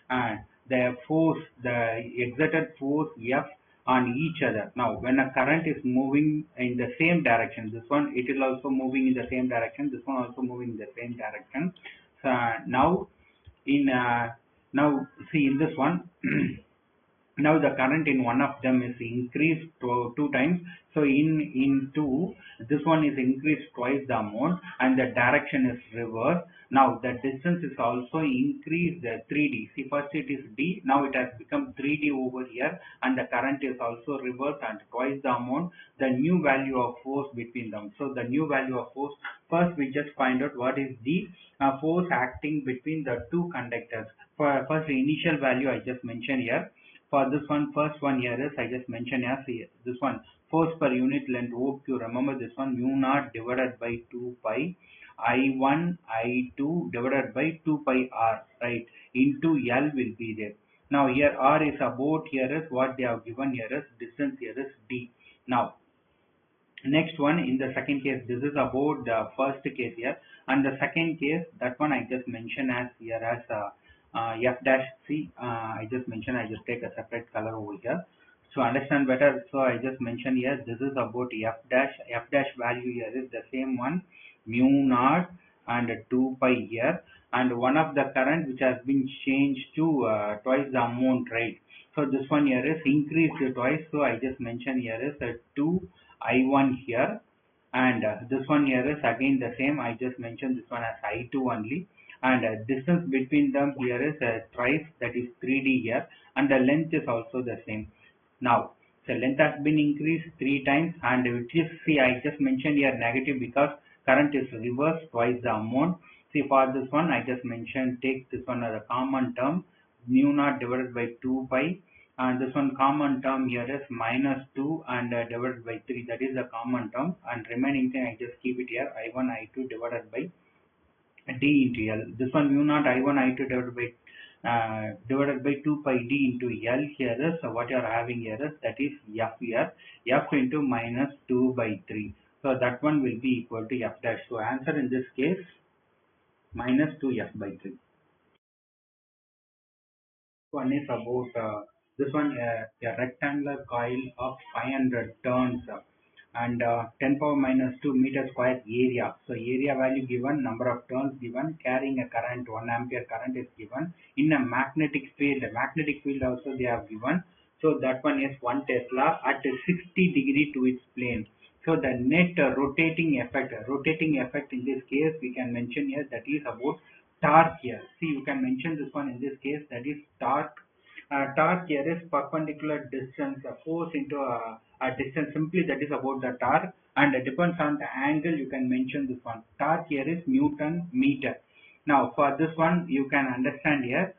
and the force, the exerted force F on each other. Now when a current is moving in the same direction, this one it is also moving in the same direction, this one also moving in the same direction. So now in now see in this one now the current in one of them is increased to 2 times. So in 2, this one is increased twice the amount, and the direction is reversed. Now the distance is also increased 3d. See, first it is d, now it has become 3d over here, and the current is also reversed and twice the amount. The new value of force between them. So the new value of force, first we just find out what is the force acting between the two conductors. For first, the initial value I just mentioned here, For this one, first one here is I just mentioned as here, this one force per unit length. Hope you remember this one, mu naught divided by 2 pi I1 I2 divided by 2 pi r, right, into L will be there. Now here r is about, here is what they have given, here is distance, here is d. Now next one, in the second case, this is about the first case here, and the second case, that one I just mentioned as here as f dash c. I just mentioned, I just take a separate color over here to understand better. So I just mentioned here, this is about f dash value here is the same one, mu naught and 2 pi here, and one of the current which has been changed to twice the amount, right? So this one here is increased twice, so I just mentioned here is 2 I1 here, and this one here is again the same. I just mentioned this one as I2 only, and distance between them here is thrice, that is 3d here, and the length is also the same. Now the length has been increased 3 times, and which is, see, I just mentioned here negative because current is reversed twice the amount. See, for this one I just mentioned, take this one as a common term, mu naught divided by 2 pi, and this one common term here is minus 2 and divided by 3, that is the common term, and remaining thing I just keep it here, I1 I2 divided by d into L. This one mu naught I1 I2 divided by 2 pi d into L here is what you are having here is, that is f here, f into minus 2 by 3. So that one will be equal to f dash. So answer in this case minus 2 f by 3. One is about this one, a rectangular coil of 500 turns and 10 power minus 2 meter square area. So area value given, number of turns given, carrying a current 1 ampere current is given. In a magnetic field also they have given. So that one is 1 Tesla at 60 degree to its plane. So the net rotating effect in this case we can mention here, that is about torque here. See, you can mention this one in this case, that is torque. Torque here is perpendicular distance, force into a distance, simply that is about the torque, and it depends on the angle you can mention this one. Torque here is Newton meter. Now for this one you can understand here,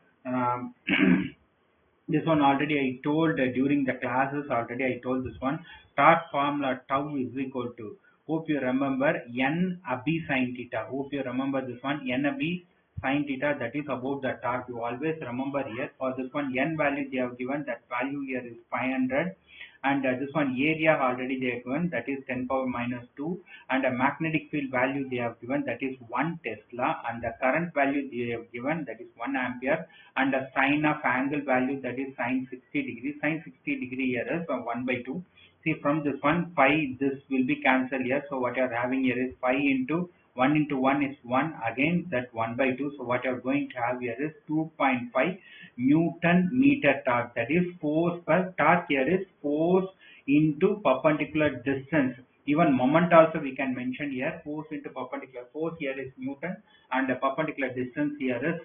this one already I told during the classes, already I told this one, torque formula tau is equal to, hope you remember, n abi sin theta. Hope you remember this one, n abi sin theta, that is about the torque. You always remember here. For this one, n value they have given, that value here is 500, and this one area already they have given, that is 10 power minus 2, and a magnetic field value they have given, that is 1 Tesla, and the current value they have given, that is 1 ampere, and the sine of angle value, that is sine 60 degree. Sine 60 degree here is 1 by 2. See, from this one, pi, this will be cancelled here. So what you are having here is pi into 1 into 1 is 1, again that 1 by 2. So what you are going to have here is 2.5 Newton meter torque, that is force per torque here is force into perpendicular distance. Even moment also we can mention here, force into perpendicular, force here is Newton and the perpendicular distance here is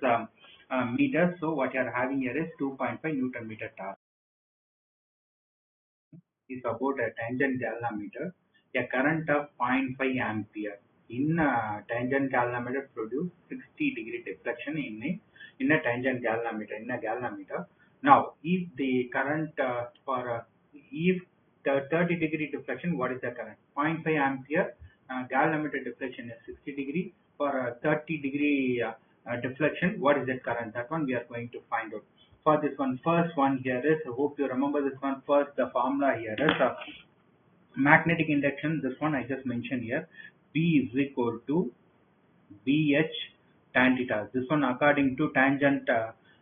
meters. So what you are having here is 2.5 Newton meter torque. Is about a tangent galvanometer, a current of 0.5 ampere. In a tangent galvanometer produce 60 degree deflection in a tangent galvanometer, in a galvanometer. Now, if the current if the 30 degree deflection, what is the current? 0.5 ampere. Galvanometer deflection is 60 degree. For a 30 degree deflection, what is that current? That one we are going to find out. For this one, first one here is, I hope you remember this one. First, the formula here is magnetic induction. This one I just mentioned here, B is equal to BH tan theta. This one according to tangent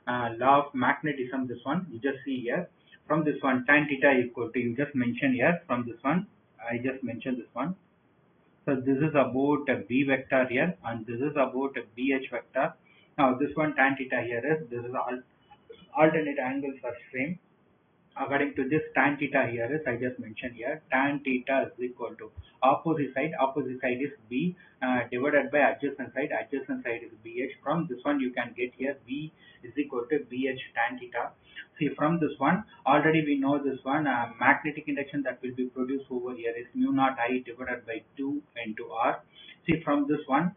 law of magnetism. This one you just see here. From this one, tan theta equal to, you just mentioned here. From this one, I just mentioned this one. So this is about a B vector here, and this is about a BH vector. Now this one tan theta here is, this is all alternate angles are same. According to this, tan theta here is, I just mentioned here, tan theta is equal to opposite side is B divided by adjacent side is BH. From this one you can get here B is equal to BH tan theta. See, from this one already we know this one, magnetic induction that will be produced over here is mu naught I divided by 2 into R. See, from this one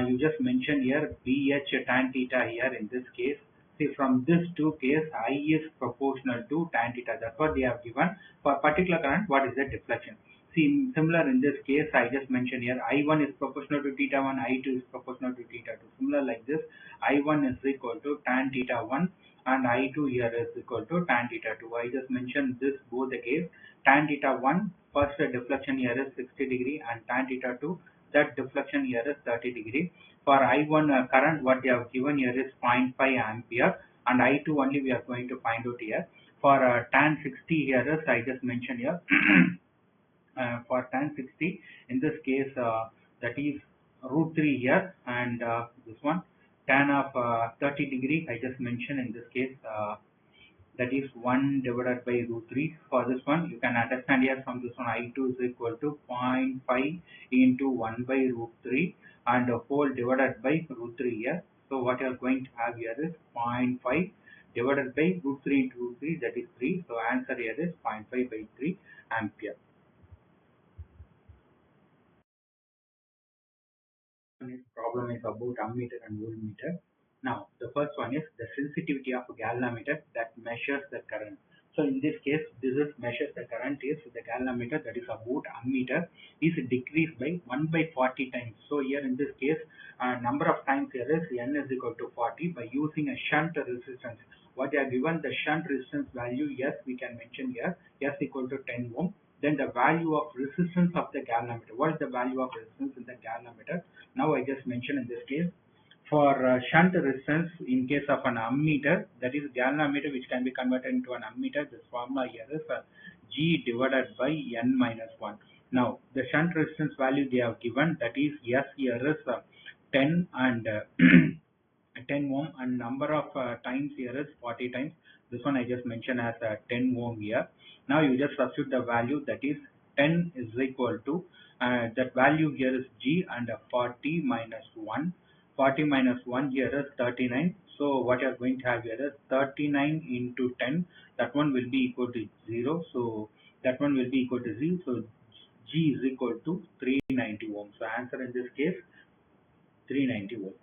you just mentioned here BH tan theta here in this case. See, from this two case, I is proportional to tan theta. That's what they have given. For particular current, what is the deflection? See, similar in this case, I just mentioned here, I1 is proportional to theta 1, I2 is proportional to theta 2. Similar like this, I1 is equal to tan theta 1 and I2 here is equal to tan theta 2. I just mentioned this both the case. Tan theta 1, first deflection here is 60 degree and tan theta 2, that deflection here is 30 degree. For I1 current, what they have given here is 0.5 ampere and I2 only we are going to find out here. For tan 60 here is, I just mentioned here, for tan 60, in this case, that is root 3 here and this one, tan of 30 degree, I just mentioned in this case, that is 1 divided by root 3. For this one, you can understand here from this one, I2 is equal to 0.5 into 1 by root 3 and a whole divided by root 3 here. So what you are going to have here is 0.5 divided by root 3 into root 3, that is 3. So answer here is 0.5 by 3 ampere. Problem is about ammeter and voltmeter. Now, the first one is the sensitivity of a galvanometer that measures the current. So, in this case, this is measures the current is the galvanometer, that is about ammeter, is decreased by 1 by 40 times. So, here in this case, number of times here is n is equal to 40 by using a shunt resistance. What they are given the shunt resistance value, yes, we can mention here, s equal to 10 ohm. Then the value of resistance of the galvanometer. What is the value of resistance in the galvanometer? Now I just mentioned in this case, for shunt resistance in case of an ammeter, that is galvanometer which can be converted into an ammeter, this formula here is G divided by N minus 1. Now the shunt resistance value they have given, that is S here is 10 and 10 ohm and number of times here is 40 times. This one I just mentioned as 10 ohm here. Now you just substitute the value, that is 10 is equal to that value here is G and 40 minus 1. 40 minus 1 here is 39. So what you are going to have here is 39 into 10. That one will be equal to 0. So that one will be equal to 0. So G is equal to 390 ohm. So answer in this case 390 ohm.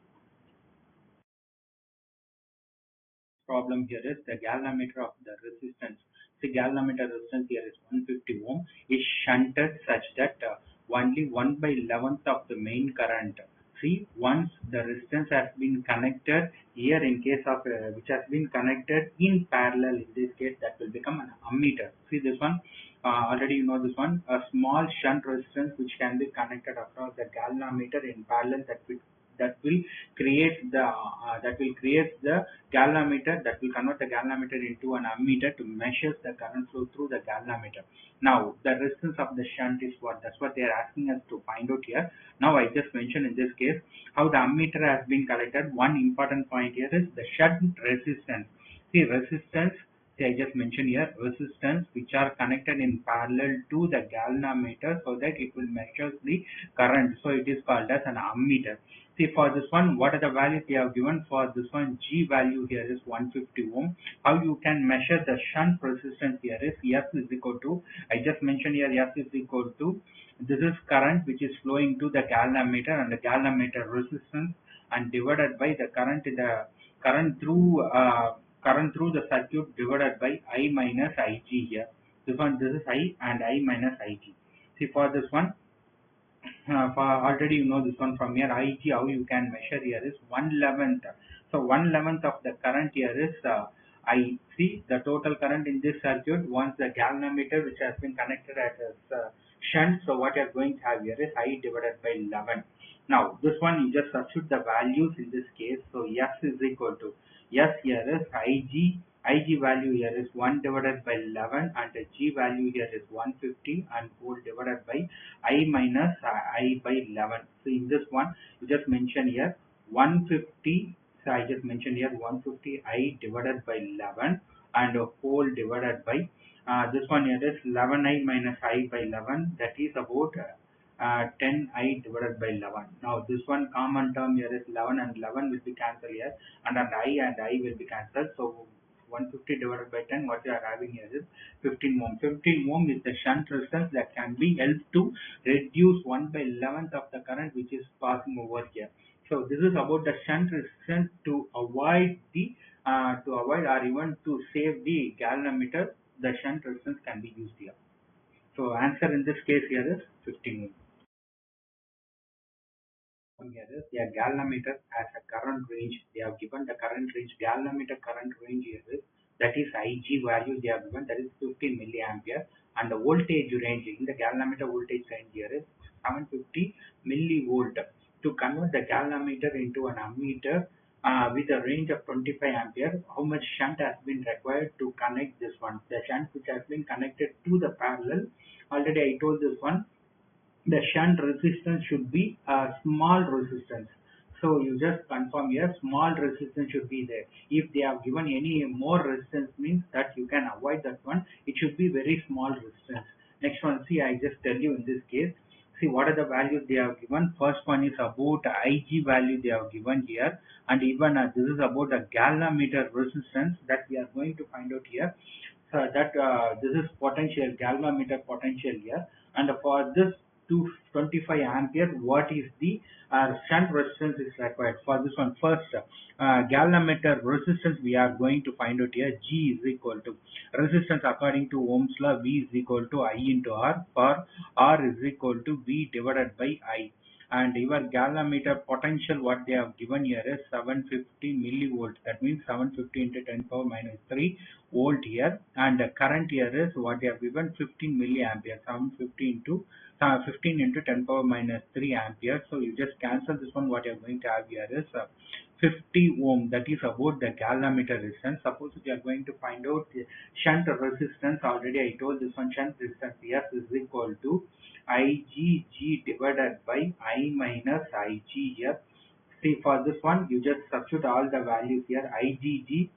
Problem here is the galvanometer of the resistance. The galvanometer resistance here is 150 ohm is shunted such that only 1 by 11th of the main current. See, once the resistance has been connected here in case of which has been connected in parallel, in this case that will become an ammeter. See this one, already you know this one, a small shunt resistance which can be connected across the galvanometer in parallel, that will create the galvanometer, that will convert the galvanometer into an ammeter to measure the current flow through the galvanometer. Now the resistance of the shunt is what? That's what they are asking us to find out here. Now I just mentioned in this case how the ammeter has been collected. One important point here is the shunt resistance. See, resistance, see I just mentioned here, resistance which are connected in parallel to the galvanometer so that it will measure the current. So it is called as an ammeter. See, for this one, what are the values they have given? For this one, G value here is 150 ohm. How you can measure the shunt resistance here is S is equal to, I just mentioned here, S is equal to, this is current which is flowing to the galvanometer and the galvanometer resistance and divided by the current current through the circuit divided by I minus Ig here. This one, this is I and I minus Ig. See, for this one, for already you know this one from here, Ig, how you can measure here is 1/11th. So 1/11th of the current here is I. See the total current in this circuit once the galvanometer which has been connected as shunt. So what you are going to have here is I divided by 11. Now this one you just substitute the values in this case. So S is equal to, S here is Ig. Ig value here is 1 divided by 11 and the G value here is 150 and whole divided by I minus I by 11. So in this one you just mention here 150. So I just mentioned here 150 I divided by 11 and a whole divided by this one here is 11I minus I by 11, that is about 10I divided by 11. Now this one common term here is 11 and 11 will be cancelled here and I will be cancelled. So 150 divided by 10, what you are having here is 15 ohm. 15 ohm is the shunt resistance that can be helped to reduce 1 by 11th of the current which is passing over here. So this is about the shunt resistance to avoid the to avoid or even to save the galvanometer. The shunt resistance can be used here. So answer in this case here is 15 ohm. Here is a galvanometer as a current range. They have given the current range. Galvanometer current range here is, that is Ig value they have given, that is 50 milliampere, and the voltage range in the galvanometer voltage range here is 750 millivolt. To convert the galvanometer into an ammeter with a range of 25 ampere, how much shunt has been required to connect this one? The shunt which has been connected to the parallel. Already I told this one, the shunt resistance should be a small resistance. So you just confirm here, small resistance should be there. If they have given any more resistance, means that you can avoid that one. It should be very small resistance. Next one, see, I just tell you in this case, see what are the values they have given. First one is about Ig value they have given here, and even this is about the galvanometer resistance that we are going to find out here. So that this is potential, galvanometer potential here, and for this 225 ampere, what is the shunt resistance is required for this one? First, galvanometer resistance we are going to find out here. G is equal to resistance according to Ohm's law. V is equal to I into R, for R is equal to V divided by I. And your galvanometer potential what they have given here is 750 millivolt. That means 750 into 10 power minus 3 volt here. And the current here is what they have given, 15 milliampere. 750 into 15 into 10 power minus 3 ampere. So you just cancel this one. What you are going to have here is 50 ohm. That is about the galvanometer resistance. Suppose you are going to find out the shunt resistance. Already I told this one, shunt resistance here is equal to IgG divided by I minus Ig here. See, for this one you just substitute all the values here. IgG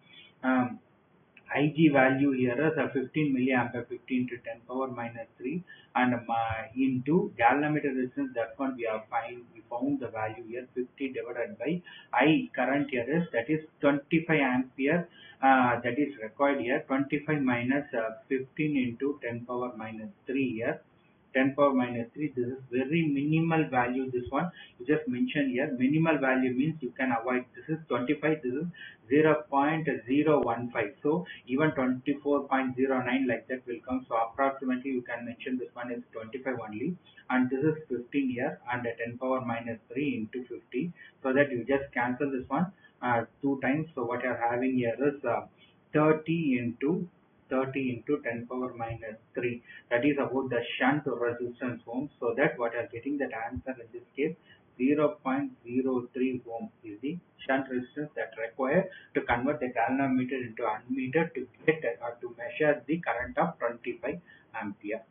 Ig value here is 15 milliampere, 15 to 10 power minus 3, and into galvanometer resistance, that one we found the value here 50 divided by I current here is, that is 25 ampere, that is required here. 25 minus 15 into 10 power minus 3 here. 10 power minus 3, this is very minimal value. This one you just mention here, minimal value means you can avoid. This is 25, this is 0.015, so even 24.09 like that will come. So approximately you can mention this one is 25 only, and this is 15 here, and 10 power minus 3 into 50, so that you just cancel this one two times. So what you are having here is 30 into 10 power minus 3. That is about the shunt resistance ohm. So that what you are getting, that answer in this case 0.03 ohm is the shunt resistance that required to convert the galvanometer into ammeter to get or to measure the current of 25 ampere.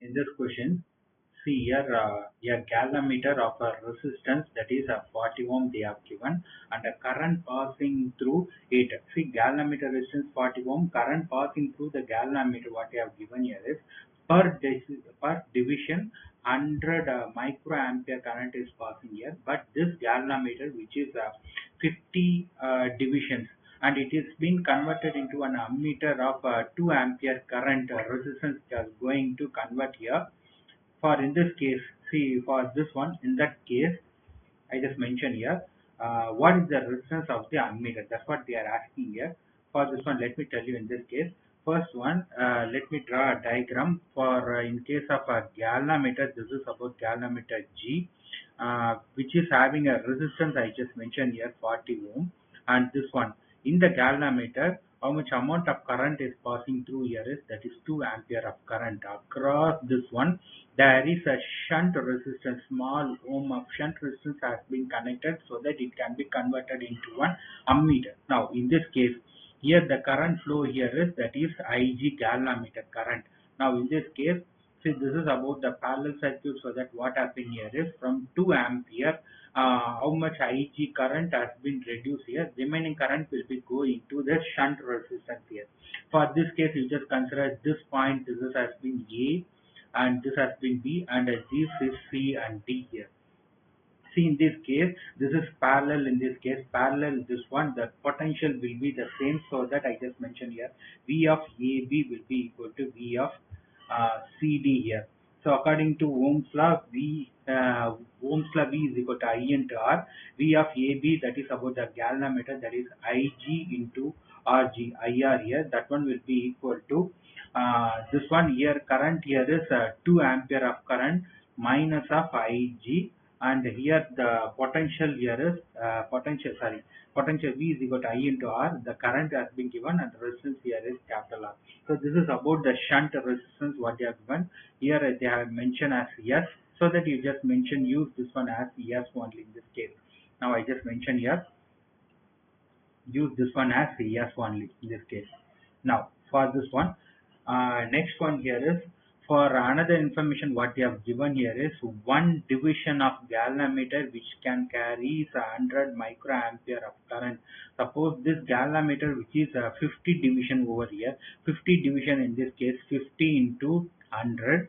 In this question, see here a galvanometer of a resistance, that is a 40 ohm they have given, and a current passing through it. See, galvanometer resistance 40 ohm, current passing through the galvanometer what they have given here is per division 100 microampere current is passing here. But this galvanometer which is 50 divisions, and it is being converted into an ammeter of 2 ampere current resistance is going to convert here. For in this case, see, for this one, in that case I just mentioned here, what is the resistance of the ammeter? That's what they are asking here. For this one, let me tell you in this case. First one, let me draw a diagram for in case of a galvanometer. This is about galvanometer G, which is having a resistance I just mentioned here 40 ohm, and this one in the galvanometer, how much amount of current is passing through here is, that is 2 ampere of current across this one. There is a shunt resistance, small ohm of shunt resistance has been connected, so that it can be converted into one ammeter. Now in this case here the current flow here is, that is Ig galvanometer current. Now in this case, see, this is about the parallel circuit, so that what happened here is from 2 ampere how much Ig current has been reduced here, remaining current will be going to the shunt resistance here. For this case you just consider this point, this has been A and this has been B, and this is C and D here. See, in this case this is parallel, in this case parallel this one, the potential will be the same, so that I just mentioned here V of AB will be equal to V of CD here. So according to Ohm's law V is equal to I into R. V of AB, that is about the galvanometer, that is Ig into Rg, IR here. That one will be equal to this one here. Current here is 2 ampere of current minus of Ig, and here the potential here is potential V is equal to I into R. The current has been given and the resistance here is capital R. So this is about the shunt resistance what they have given. Here they have mentioned as S, so that you just mention use this one as S only in this case. Now I just mentioned here, use this one as yes only in this case. Now for this one, next one here is for another information what they have given here is one division of galvanometer which can carry 100 microampere of current. Suppose this galvanometer which is 50 division over here, 50 division in this case 50 into 100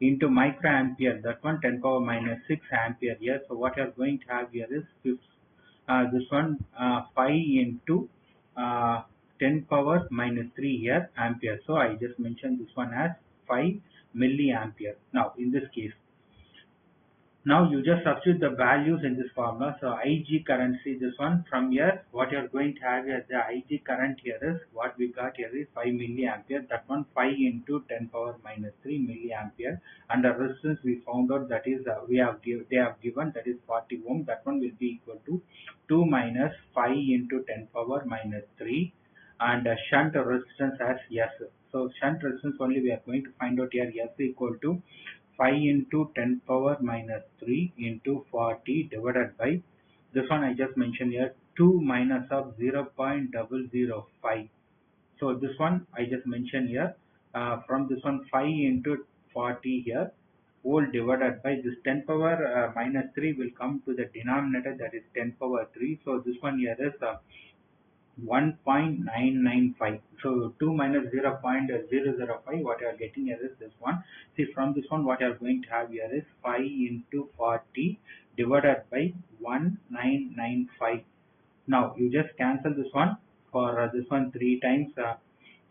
into microampere, that one 10 power minus 6 ampere here. So what you are going to have here is this one 5 into uh, 10 power minus 3 here ampere. So I just mentioned this one as 5 milliampere. Now in this case, now you just substitute the values in this formula. So Ig current, see this one from here, what you are going to have as the Ig current here is what we got here is 5 milliampere. That one 5 into 10 power minus 3 milliampere, and the resistance we found out, that is they have given, that is 40 ohm. That one will be equal to 2 minus 5 into 10 power minus 3, and shunt resistance as S. So shunt resistance only we are going to find out here, S equal to 5 into 10 power minus 3 into 40 divided by this one I just mentioned here, 2 minus of 0.005. So this one I just mentioned here, from this one 5 into 40 here, whole divided by this 10 power minus 3 will come to the denominator, that is 10 power 3. So this one here is 1.995. So 2 minus 0.005, what you are getting here is this one. See, from this one what you are going to have here is 5 into 40 divided by 1995. Now you just cancel this one, for this one 3 times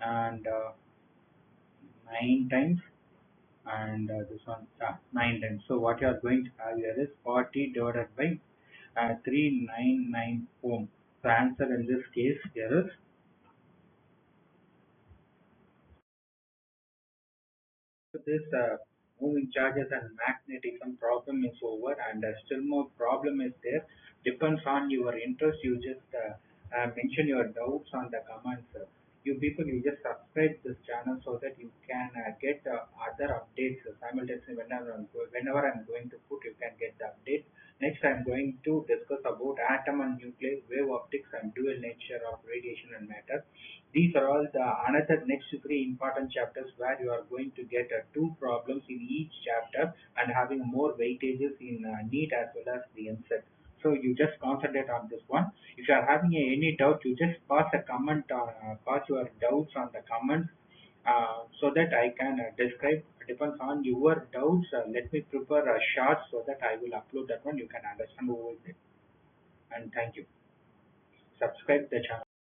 and 9 times, and this one 9 times. So what you are going to have here is 40 divided by 399 ohm. So answer in this case here is this moving charges and magnetism problem is over, and still more problem is there. Depends on your interest. You just mention your doubts on the comments. You people, you just subscribe this channel so that you can get other updates simultaneously. Whenever I'm going to put, you can get the update. Next, I'm going to discuss about atom and nucleus, wave optics, and dual nature of radiation and matter. These are all the another next 3 important chapters where you are going to get 2 problems in each chapter and having more weightages in NEET as well as the EAMCET. So you just concentrate on this one. If you are having any doubt, you just pass a comment or pass your doubts on the comments, so that I can describe. Depends on your doubts. Let me prepare a short so that I will upload that one. You can understand over it. And thank you. Subscribe the channel.